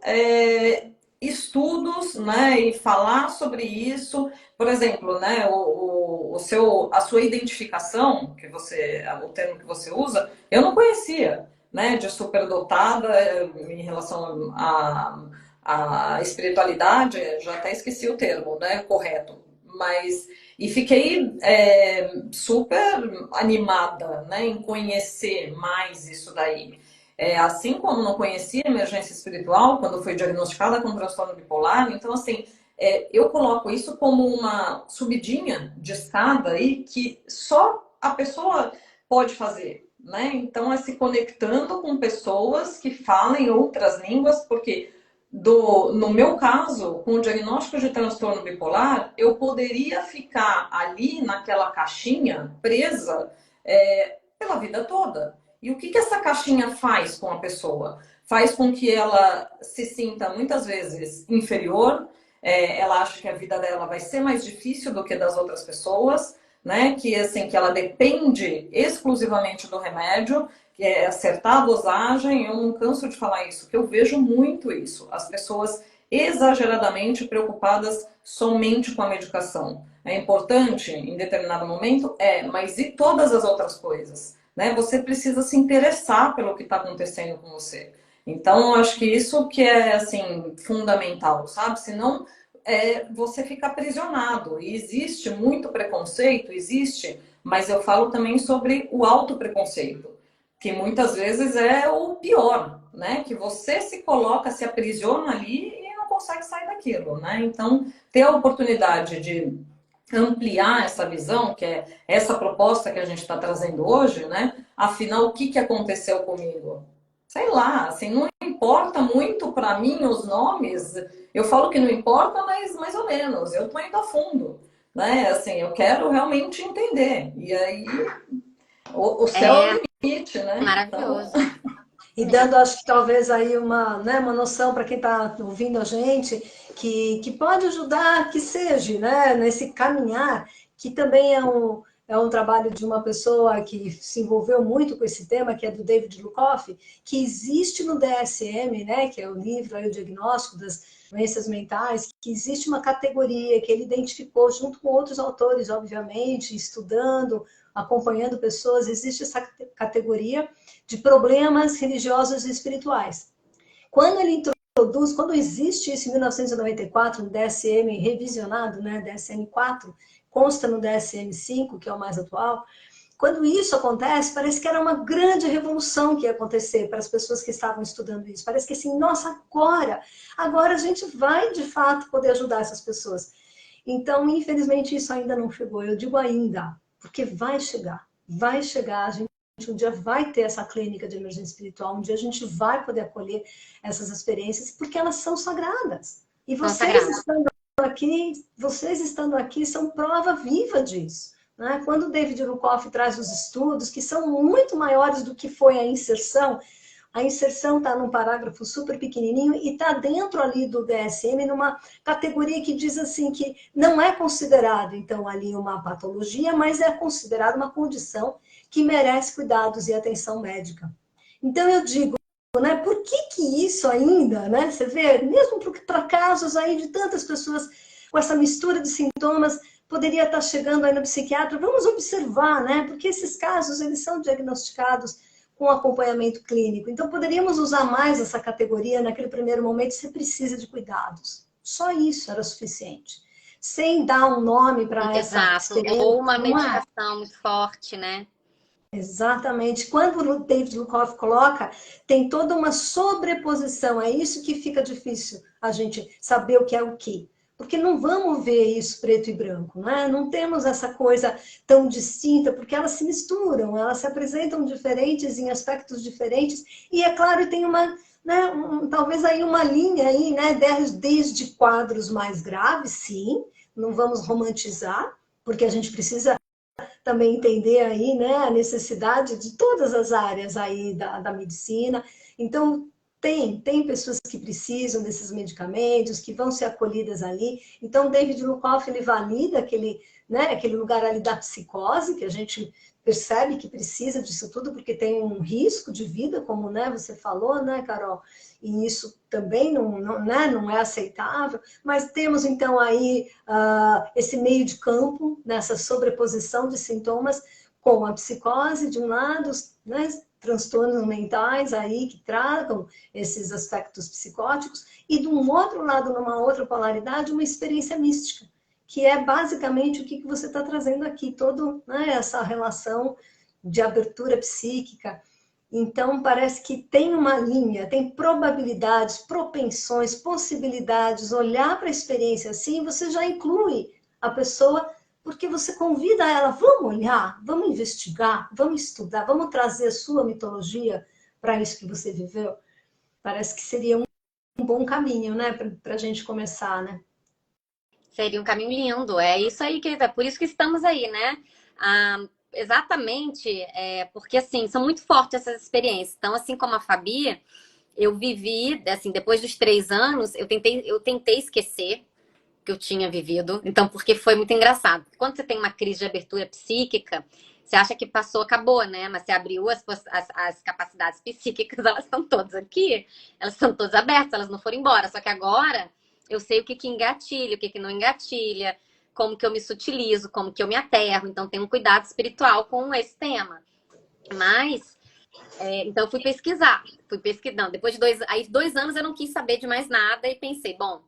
estudos, né, e falar sobre isso. Por exemplo, né, a sua identificação, o termo que você usa, eu não conhecia, né, de superdotada em relação à espiritualidade, já até esqueci o termo, né, correto, mas e fiquei super animada, né, em conhecer mais isso daí. Assim como não conhecia emergência espiritual, quando fui diagnosticada com transtorno bipolar, então assim, eu coloco isso como uma subidinha de escada aí que só a pessoa pode fazer, né? Então é se conectando com pessoas que falem outras línguas, porque no meu caso, com o diagnóstico de transtorno bipolar, eu poderia ficar ali naquela caixinha presa pela vida toda. E o que essa caixinha faz com a pessoa? Faz com que ela se sinta muitas vezes inferior, ela acha que a vida dela vai ser mais difícil do que das outras pessoas, né? Que assim, que ela depende exclusivamente do remédio, que é acertar a dosagem. Eu não canso de falar isso, que eu vejo muito isso. As pessoas exageradamente preocupadas somente com a medicação. É importante em determinado momento? Mas e todas as outras coisas? Né? Você precisa se interessar pelo que está acontecendo com você. Então, eu acho que isso que é, assim, fundamental, sabe? Senão, você fica aprisionado. E existe muito preconceito, existe, mas eu falo também sobre o autopreconceito, que muitas vezes é o pior, né? Que você se coloca, se aprisiona ali e não consegue sair daquilo, né? Então, ter a oportunidade de ampliar essa visão, que é essa proposta que a gente está trazendo hoje, né? Afinal, o que aconteceu comigo? sei lá, assim, não importa muito para mim os nomes. Eu falo que não importa, mas mais ou menos. Eu tô indo a fundo, né? Assim, eu quero realmente entender. E aí, o céu é É o limite, né? Então, maravilhoso. E dando, acho que talvez aí uma, né, uma noção para quem está ouvindo a gente, que pode ajudar, que seja, né, nesse caminhar, que também é um trabalho de uma pessoa que se envolveu muito com esse tema, que é do David Lukoff, que existe no DSM, né, que é o livro aí, o diagnóstico das doenças mentais, que existe uma categoria que ele identificou junto com outros autores, obviamente, estudando, acompanhando pessoas, existe essa categoria de problemas religiosos e espirituais. Quando ele introduz, quando existe isso em 1994, no DSM revisionado, né, DSM-4, consta no DSM-5, que é o mais atual, quando isso acontece, parece que era uma grande revolução que ia acontecer para as pessoas que estavam estudando isso. Parece que assim, nossa, agora a gente vai de fato poder ajudar essas pessoas. Então, infelizmente, isso ainda não chegou. Eu digo ainda, porque vai chegar, a gente um dia vai ter essa clínica de emergência espiritual, um dia a gente vai poder acolher essas experiências, porque elas são sagradas. E São sagrados. vocês estando aqui são prova viva disso. Né? Quando o David Rukoff traz os estudos, que são muito maiores do que foi a inserção está num parágrafo super pequenininho e está dentro ali do DSM, numa categoria que diz assim que não é considerado, então, ali uma patologia, mas é considerado uma condição que merece cuidados e atenção médica. Então, eu digo, né, por que isso ainda, né, você vê, mesmo para casos aí de tantas pessoas com essa mistura de sintomas, poderia estar chegando aí no psiquiatra, vamos observar, né, porque esses casos, eles são diagnosticados com acompanhamento clínico. Então, poderíamos usar mais essa categoria naquele primeiro momento, se precisa de cuidados. Só isso era suficiente. Sem dar um nome para essa Exato. experiência, Ou uma não é? medicação muito forte, né? Exatamente. Quando o David Lukoff coloca, tem toda uma sobreposição. É isso que fica difícil a gente saber o que é o que. Porque não vamos ver isso preto e branco, né? Não temos essa coisa tão distinta, porque elas se misturam, elas se apresentam diferentes em aspectos diferentes. E é claro, tem uma, né, talvez aí uma linha aí, né, desde quadros mais graves, sim, não vamos romantizar, porque a gente precisa também entender aí, né, a necessidade de todas as áreas aí da medicina. Então, tem pessoas que precisam desses medicamentos, que vão ser acolhidas ali. Então, David Lukoff, ele valida aquele, né, aquele lugar ali da psicose, que a gente percebe que precisa disso tudo, porque tem um risco de vida, como, né, você falou, né, Carol? E isso também não é aceitável. Mas temos, então, aí esse meio de campo, nessa sobreposição de sintomas, com a psicose, de um lado, né, transtornos mentais aí que tragam esses aspectos psicóticos, e de um outro lado, numa outra polaridade, uma experiência mística, que é basicamente o que você está trazendo aqui, toda, né, essa relação de abertura psíquica. Então, parece que tem uma linha, tem probabilidades, propensões, possibilidades. Olhar para a experiência assim, você já inclui a pessoa, porque você convida ela, vamos olhar, vamos investigar, vamos estudar, vamos trazer a sua mitologia para isso que você viveu. Parece que seria um bom caminho, né, para a gente começar, né? Seria um caminho lindo. É isso aí, querida. Por isso que estamos aí, né? Exatamente, porque assim, são muito fortes essas experiências. Então, assim como a Fabi, eu vivi, assim, depois dos 3 anos, eu tentei esquecer que eu tinha vivido. Então, porque foi muito engraçado. Quando você tem uma crise de abertura psíquica, você acha que passou, acabou, né? Mas você abriu as capacidades psíquicas, elas estão todas aqui, elas estão todas abertas, elas não foram embora. Só que agora eu sei o que que engatilha, o que que não engatilha, como que eu me sutilizo, como que eu me aterro. Então, tem um cuidado espiritual com esse tema. Mas então, eu fui pesquisando. Depois de 2 anos eu não quis saber de mais nada e pensei, bom,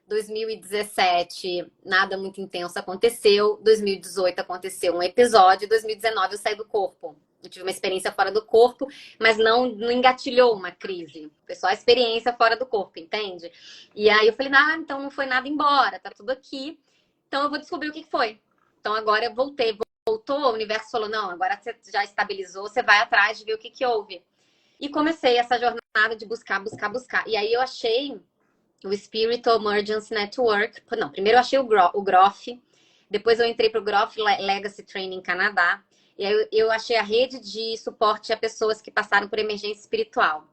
2017 nada muito intenso aconteceu, 2018 aconteceu um episódio, 2019 eu saí do corpo. Eu tive uma experiência fora do corpo, mas não engatilhou uma crise. Foi só a experiência fora do corpo, entende? E aí eu falei, então não foi nada embora, tá tudo aqui. Então eu vou descobrir o que foi. Então agora eu voltou, o universo falou, não, agora você já estabilizou, você vai atrás de ver o que houve. E comecei essa jornada de buscar. E aí eu achei o Spiritual Emergence Network. Não, primeiro eu achei o Groff, depois eu entrei para o Groff Legacy Training Canadá. E aí eu achei a rede de suporte a pessoas que passaram por emergência espiritual.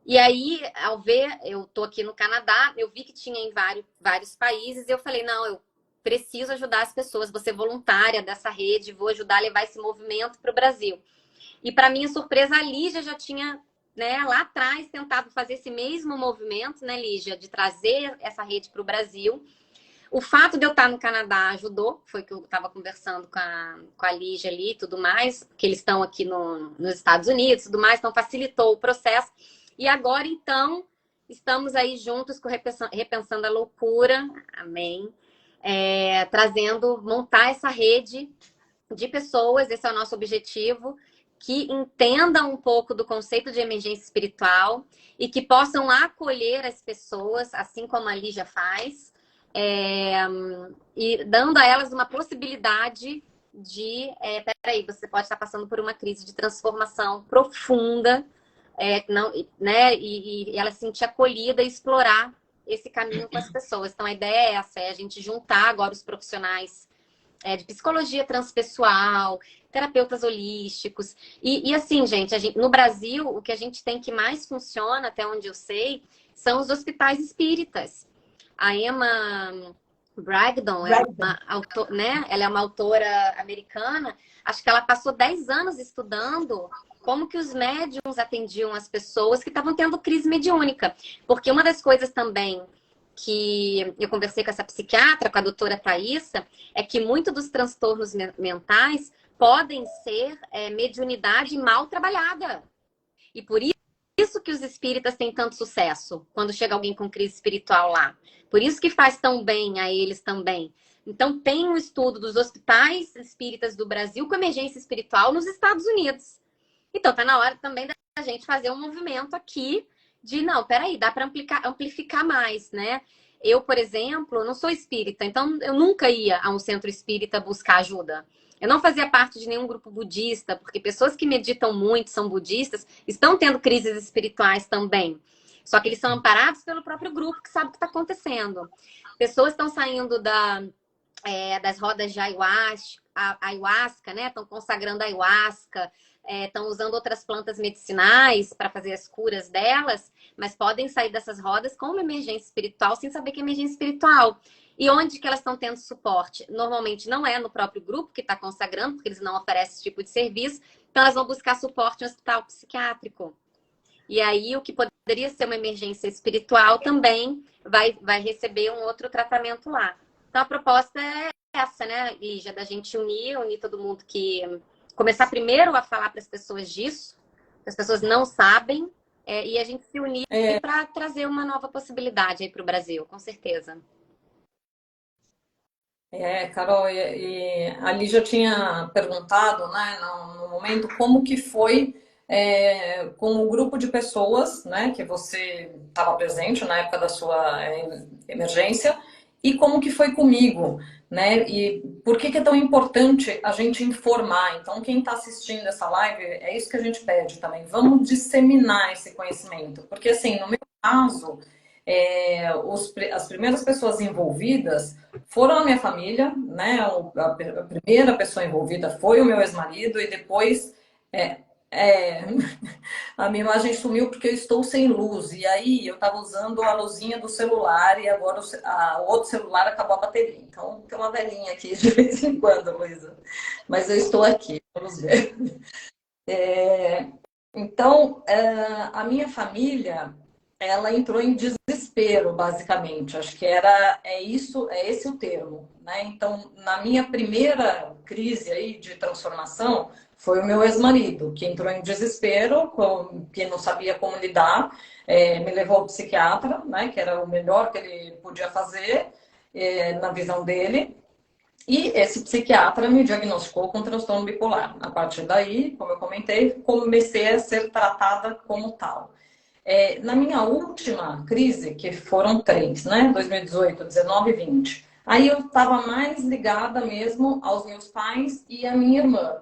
E aí, ao ver, eu tô aqui no Canadá, eu vi que tinha em vários países, e eu falei, não, eu preciso ajudar as pessoas, vou ser voluntária dessa rede, vou ajudar a levar esse movimento para o Brasil. E para minha surpresa, a Lígia já tinha, né, lá atrás tentado fazer esse mesmo movimento, né, Lígia, de trazer essa rede para o Brasil. O fato de eu estar no Canadá ajudou, foi que eu estava conversando com a Lígia ali e tudo mais, que eles estão aqui nos Estados Unidos e tudo mais, então facilitou o processo. E agora, então, estamos aí juntos com Repensando a Loucura, amém, montar essa rede de pessoas, esse é o nosso objetivo, que entendam um pouco do conceito de emergência espiritual e que possam acolher as pessoas, assim como a Lígia faz, e dando a elas uma possibilidade de, peraí, você pode estar passando por uma crise de transformação profunda, não, né, e ela se sentir acolhida e explorar esse caminho com as pessoas. Então a ideia é essa, a gente juntar agora os profissionais de psicologia transpessoal, terapeutas holísticos. E assim, gente, no Brasil, o que a gente tem que mais funciona, até onde eu sei, são os hospitais espíritas. A Emma Bragdon, ela é uma autora americana, acho que ela passou 10 anos estudando como que os médiums atendiam as pessoas que estavam tendo crise mediúnica. Porque uma das coisas também que eu conversei com essa psiquiatra, com a doutora Thaísa, é que muitos dos transtornos mentais podem ser mediunidade mal trabalhada. E por isso que os espíritas têm tanto sucesso quando chega alguém com crise espiritual lá. Por isso que faz tão bem a eles também. Então tem um estudo dos hospitais espíritas do Brasil com emergência espiritual nos Estados Unidos. Então tá na hora também da gente fazer um movimento aqui de, não, peraí, dá para amplificar mais, né? Eu, por exemplo, não sou espírita, então eu nunca ia a um centro espírita buscar ajuda. Eu não fazia parte de nenhum grupo budista, porque pessoas que meditam muito, são budistas, estão tendo crises espirituais também. Só que eles são amparados pelo próprio grupo que sabe o que está acontecendo. Pessoas estão saindo das rodas de ayahuasca, né? Estão consagrando a ayahuasca, estão usando outras plantas medicinais para fazer as curas delas, mas podem sair dessas rodas com uma emergência espiritual sem saber que é emergência espiritual. E onde que elas estão tendo suporte? Normalmente não é no próprio grupo que está consagrando, porque eles não oferecem esse tipo de serviço, então elas vão buscar suporte no hospital psiquiátrico. E aí o que poderia ser uma emergência espiritual também vai receber um outro tratamento lá. Então a proposta é essa, né, Lígia, da gente unir todo mundo que... Começar primeiro a falar para as pessoas disso, as pessoas não sabem, e a gente se unir para trazer uma nova possibilidade aí para o Brasil, com certeza. Carol, e a Lígia tinha perguntado, né, no momento, como que foi com o grupo de pessoas, né, que você estava presente na época da sua emergência, e como que foi comigo, né? E por que é tão importante a gente informar? Então, quem está assistindo essa live, é isso que a gente pede também. Vamos disseminar esse conhecimento. Porque, assim, no meu caso, as primeiras pessoas envolvidas foram a minha família, né? A primeira pessoa envolvida foi o meu ex-marido e depois... a minha imagem sumiu porque eu estou sem luz. E aí eu estava usando a luzinha do celular e agora o outro celular acabou a bateria. Então tem uma velhinha aqui de vez em quando, Luísa. Mas eu estou aqui, vamos ver. Então, a minha família, ela entrou em desespero, basicamente. Acho que é esse o termo, né? Então, na minha primeira crise aí de transformação, foi o meu ex-marido, que entrou em desespero, que não sabia como lidar, me levou ao psiquiatra, né, que era o melhor que ele podia fazer, na visão dele. E esse psiquiatra me diagnosticou com transtorno bipolar. A partir daí, como eu comentei, comecei a ser tratada como tal. Na minha última crise, que foram 3, né, 2018, 19 e 20, aí eu estava mais ligada mesmo aos meus pais e à minha irmã.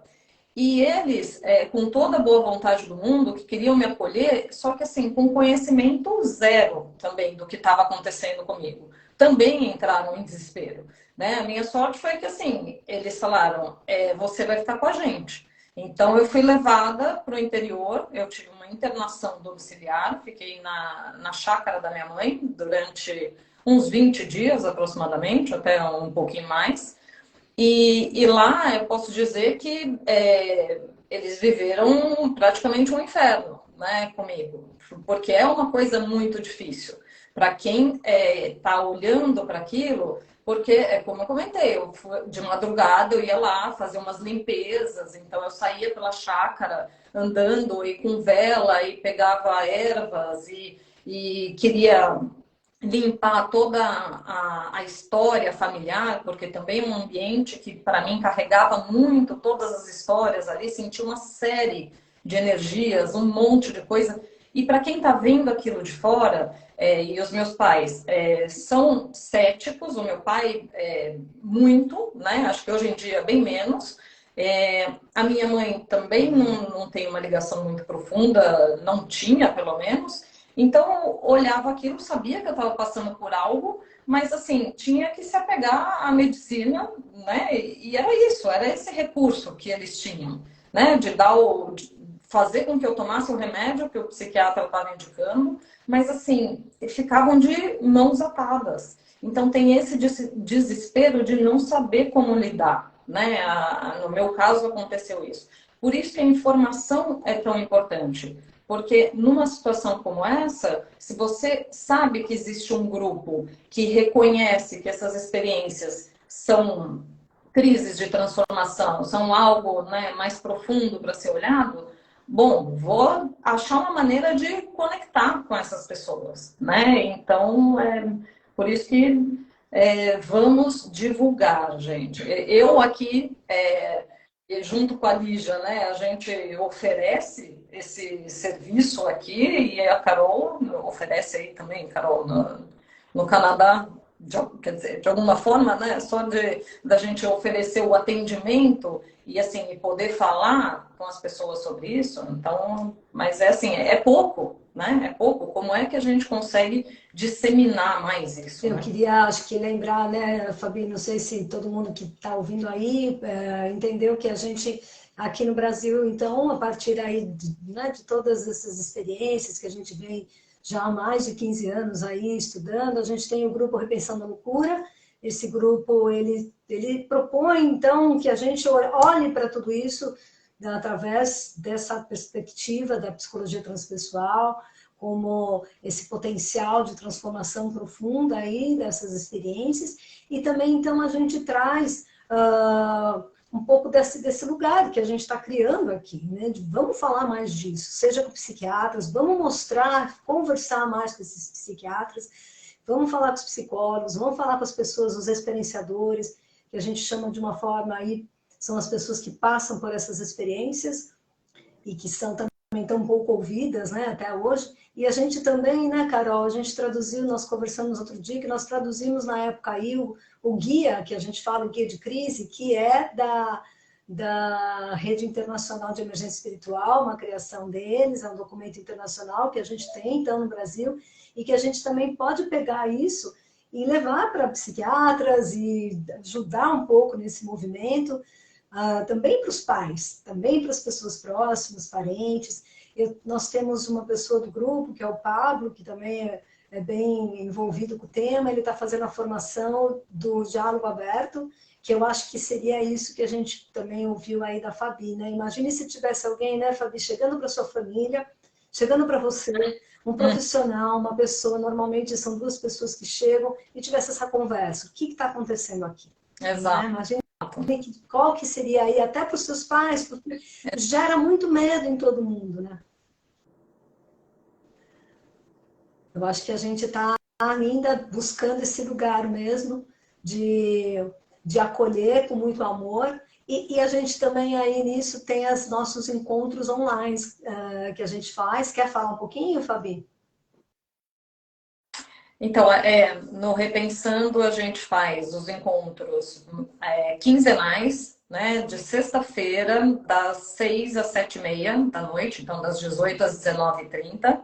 E eles, com toda a boa vontade do mundo, que queriam me acolher, só que assim, com conhecimento zero também do que estava acontecendo comigo. Também entraram em desespero, né? A minha sorte foi que assim, eles falaram, você vai ficar com a gente. Então eu fui levada para o interior, eu tive uma internação domiciliar, fiquei na chácara da minha mãe durante uns 20 dias aproximadamente, até um pouquinho mais. E lá eu posso dizer que eles viveram praticamente um inferno, né, comigo, porque é uma coisa muito difícil para quem está olhando para aquilo, porque como eu comentei, de madrugada eu ia lá fazer umas limpezas, então eu saía pela chácara andando e com vela e pegava ervas e queria limpar toda a história familiar, porque também é um ambiente que, para mim, carregava muito todas as histórias ali, senti uma série de energias, um monte de coisa. E para quem está vendo aquilo de fora, e os meus pais são céticos, o meu pai muito, né? Acho que hoje em dia bem menos. A minha mãe também não tem uma ligação muito profunda, não tinha, pelo menos. Então, eu olhava aquilo, sabia que eu estava passando por algo, mas assim, tinha que se apegar à medicina, né? E era isso, era esse recurso que eles tinham, né? De fazer com que eu tomasse o remédio que o psiquiatra estava indicando, mas assim, ficavam de mãos atadas. Então, tem esse desespero de não saber como lidar, né? No meu caso, aconteceu isso. Por isso que a informação é tão importante. Porque numa situação como essa, se você sabe que existe um grupo que reconhece que essas experiências são crises de transformação, são algo, né, mais profundo para ser olhado, bom, vou achar uma maneira de conectar com essas pessoas, né? Então, por isso que vamos divulgar, gente. Eu aqui e junto com a Lígia, né, a gente oferece esse serviço aqui e a Carol oferece aí também, Carol, no Canadá, quer dizer, de alguma forma, né, só da gente oferecer o atendimento e assim e poder falar com as pessoas sobre isso. Então, mas é assim, é pouco, né? É pouco. Como é que a gente consegue disseminar mais isso, Eu né? queria, acho que lembrar, né, Fabi, não sei se todo mundo que está ouvindo aí entendeu que a gente, aqui no Brasil, então, a partir aí né, de todas essas experiências que a gente vem já há mais de 15 anos aí estudando, a gente tem o grupo Repensando a Loucura. Esse grupo, ele propõe, então, que a gente olhe para tudo isso através dessa perspectiva da psicologia transpessoal, como esse potencial de transformação profunda aí dessas experiências, e também então a gente traz um pouco desse lugar que a gente está criando aqui, né? Vamos falar mais disso, seja com psiquiatras, vamos mostrar, conversar mais com esses psiquiatras, vamos falar com os psicólogos, vamos falar com as pessoas, os experienciadores, que a gente chama de uma forma aí, são as pessoas que passam por essas experiências e que são também tão pouco ouvidas, né, até hoje. E a gente também, né, Carol, a gente traduziu, nós conversamos outro dia, que nós traduzimos na época aí o guia, que a gente fala, o guia de crise, que é da Rede Internacional de Emergência Espiritual, uma criação deles, é um documento internacional que a gente tem, então, no Brasil, e que a gente também pode pegar isso e levar para psiquiatras e ajudar um pouco nesse movimento, também para os pais, também para as pessoas próximas, parentes. Nós temos uma pessoa do grupo, que é o Pablo, que também é bem envolvido com o tema, ele está fazendo a formação do diálogo aberto, que eu acho que seria isso que a gente também ouviu aí da Fabi, né? Imagine se tivesse alguém, né, Fabi, chegando para sua família, chegando para você, um profissional, uma pessoa, normalmente são duas pessoas que chegam, e tivesse essa conversa. O que está acontecendo aqui? Exato. Né? Imagine qual que seria aí, até para os seus pais, porque gera muito medo em todo mundo, né? Eu acho que a gente está ainda buscando esse lugar mesmo de acolher com muito amor, e a gente também aí nisso tem os nossos encontros online que a gente faz. Quer falar um pouquinho, Fabi? Então, no Repensando, a gente faz os encontros quinzenais, né, de sexta-feira, das 6 às 7h30 da noite, então das 18 às 19h30.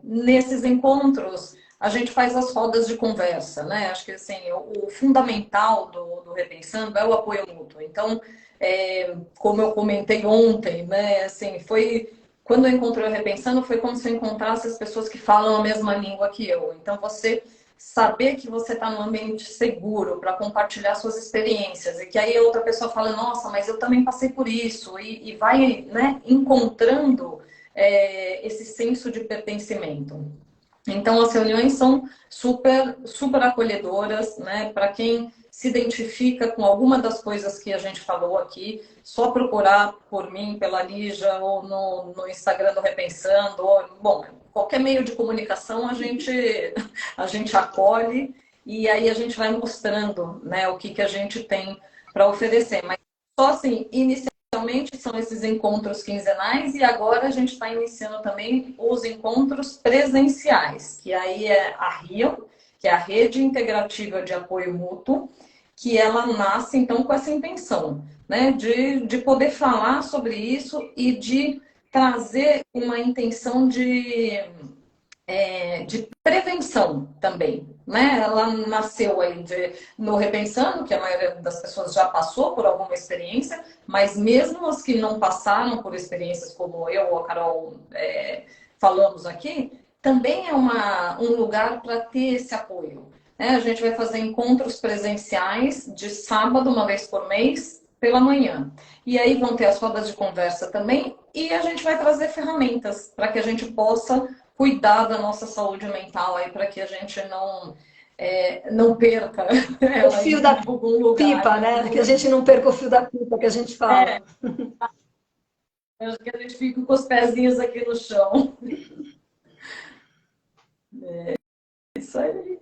Nesses encontros, a gente faz as rodas de conversa, né? Acho que assim, o fundamental do Repensando é o apoio mútuo. Então, como eu comentei ontem, né? Assim, foi quando eu encontrei o Repensando, foi como se eu encontrasse as pessoas que falam a mesma língua que eu. Então, você saber que você está num ambiente seguro para compartilhar suas experiências e que aí a outra pessoa fala, nossa, mas eu também passei por isso e vai, né, encontrando esse senso de pertencimento. Então, as reuniões são super, super acolhedoras, né? Para quem se identifica com alguma das coisas que a gente falou aqui, só procurar por mim, pela Lígia, ou no Instagram do Repensando, ou, bom, qualquer meio de comunicação a gente acolhe e aí a gente vai mostrando, né, o que a gente tem para oferecer. Mas só assim, inicialmente são esses encontros quinzenais e agora a gente está iniciando também os encontros presenciais, que aí é a RIO, que é a Rede Integrativa de Apoio Mútuo, que ela nasce então com essa intenção, né, de poder falar sobre isso e de trazer uma intenção de prevenção também, né? Ela nasceu aí no Repensando, que a maioria das pessoas já passou por alguma experiência, mas mesmo as que não passaram por experiências como eu ou a Carol falamos aqui, também é um lugar para ter esse apoio. Né? A gente vai fazer encontros presenciais de sábado, uma vez por mês, pela manhã. E aí vão ter as rodas de conversa também, e a gente vai trazer ferramentas para que a gente possa cuidar da nossa saúde mental aí para que a gente não perca O fio da algum lugar. pipa, né? Que a gente não perca o fio da pipa que a gente fala. Acho que a gente fica com os pezinhos aqui no chão. Isso aí.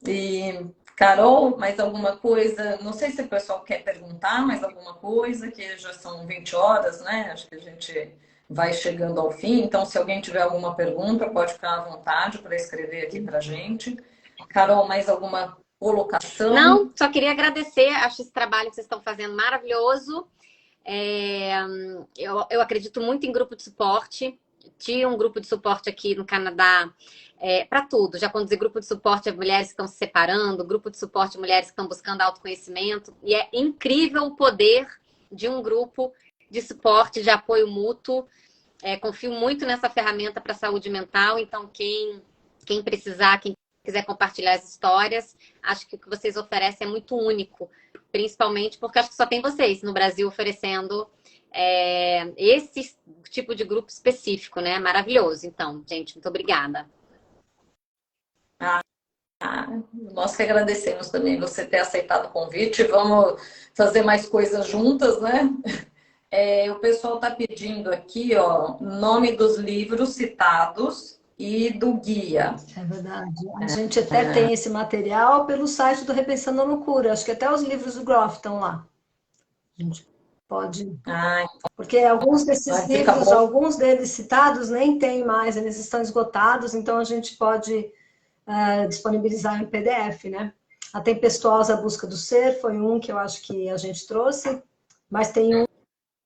E, Carol, mais alguma coisa? Não sei se o pessoal quer perguntar mais alguma coisa, que já são 20 horas, né? Acho que a gente vai chegando ao fim. Então, se alguém tiver alguma pergunta, pode ficar à vontade para escrever aqui para a gente. Carol, mais alguma colocação? Não, só queria agradecer. Acho esse trabalho que vocês estão fazendo maravilhoso. Eu acredito muito em grupo de suporte. Tinha um grupo de suporte aqui no Canadá para tudo. Já conduzi grupo de suporte a mulheres que estão se separando, grupo de suporte a mulheres que estão buscando autoconhecimento. E é incrível o poder de um grupo de suporte, de apoio mútuo. Confio muito nessa ferramenta para a saúde mental. Então, quem precisar, quem quiser compartilhar as histórias, acho que o que vocês oferecem é muito único. Principalmente porque acho que só tem vocês no Brasil oferecendo esse tipo de grupo específico, né? Maravilhoso. Então, gente, muito obrigada. Nós que agradecemos também você ter aceitado o convite. Vamos fazer mais coisas juntas, né? O pessoal está pedindo aqui, ó, nome dos livros citados e do guia. É verdade. A gente até tem esse material pelo site do Repensando a Loucura. Acho que até os livros do Groff estão lá. A gente pode... Porque alguns desses livros, alguns deles citados, nem tem mais, eles estão esgotados, então a gente pode disponibilizar em PDF, né? A Tempestuosa Busca do Ser foi um que eu acho que a gente trouxe, mas tem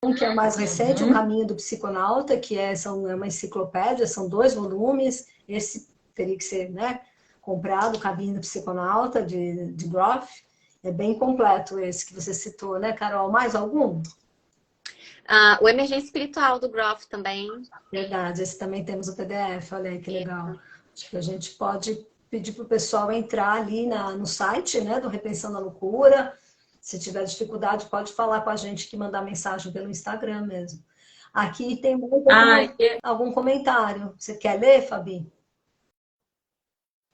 um que é mais recente, O Caminho do Psiconauta, que é uma enciclopédia, são 2 volumes, esse teria que ser, né, comprado, O Caminho do Psiconauta, de Groff, é bem completo esse que você citou, né, Carol? Mais algum? O Emergência Espiritual do Groff também. Verdade, esse também temos o PDF, olha aí que legal. Acho que a gente pode pedir para o pessoal entrar ali no site, né, do Repensando a Loucura. Se tiver dificuldade, pode falar com a gente, que mandar mensagem pelo Instagram mesmo. Aqui tem algum comentário. Você quer ler, Fabi?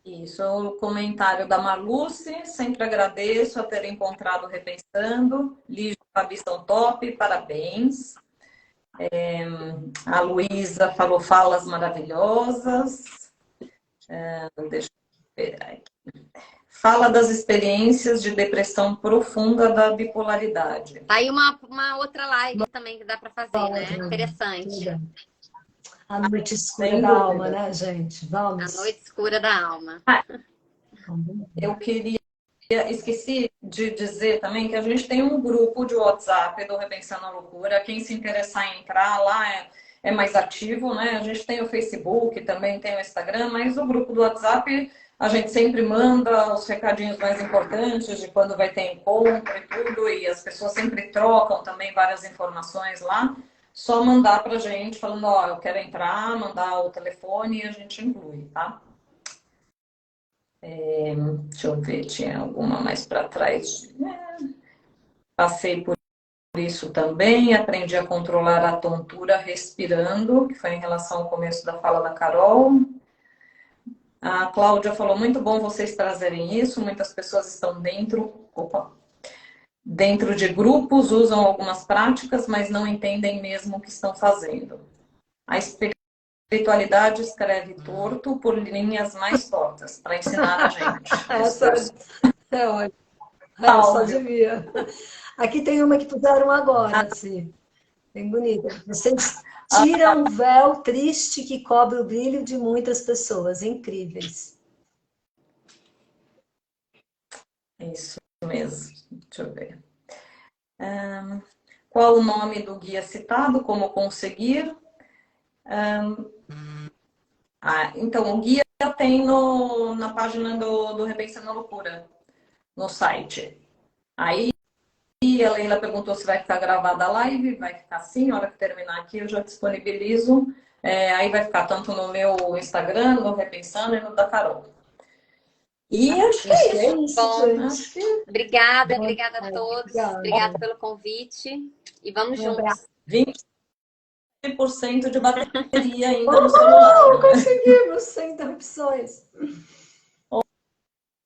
Isso, o comentário da Marluce. Sempre agradeço a ter encontrado Repensando. Lígia e Fabi são top, parabéns. A Luísa falou falas maravilhosas. Deixa eu ver aqui. Fala das experiências de depressão profunda da bipolaridade. Tá aí uma outra live também que dá para fazer, né? Interessante. A noite escura da alma, né, gente? Vamos. A noite escura da alma. Eu queria esqueci de dizer também que a gente tem um grupo de WhatsApp do Repensando a Loucura. Quem se interessar em entrar lá é mais ativo, né? A gente tem o Facebook, também tem o Instagram, mas o grupo do WhatsApp a gente sempre manda os recadinhos mais importantes de quando vai ter encontro e tudo, e as pessoas sempre trocam também várias informações lá. Só mandar pra gente falando, ó, eu quero entrar, mandar o telefone e a gente inclui, tá? Deixa eu ver, tinha alguma mais para trás. Passei por isso também, aprendi a controlar a tontura respirando, que foi em relação ao começo da fala da Carol. A Cláudia falou, muito bom vocês trazerem isso, muitas pessoas estão dentro de grupos, usam algumas práticas, mas não entendem mesmo o que estão fazendo. A espiritualidade escreve torto por linhas mais tortas, para ensinar a gente. Essa é ótimo. Só devia. Aqui tem uma que puseram agora, assim. Bem bonita. Vocês tiram o véu triste que cobre o brilho de muitas pessoas. Incríveis. Isso mesmo. Deixa eu ver. Qual o nome do guia citado? Como conseguir? Então, o guia tem na página do Repensando a Loucura, no site. Aí a Leila perguntou se vai ficar gravada a live. Vai ficar sim, na hora que terminar aqui eu já disponibilizo. Aí vai ficar tanto no meu Instagram, no Repensando e no da Carol. E acho que é isso. Bom, acho que... Obrigada a todos. Obrigada pelo convite. E vamos juntos. 20% de bateria ainda no celular. Conseguimos, sem interrupções.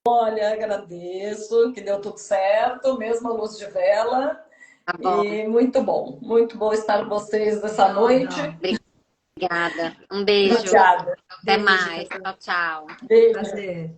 Olha, agradeço, que deu tudo certo, mesmo a luz de vela. Tá bom. E muito bom estar com vocês essa noite. Obrigada. Um beijo. Obrigada. Até mais. Tchau, tchau. Beijo. Prazer.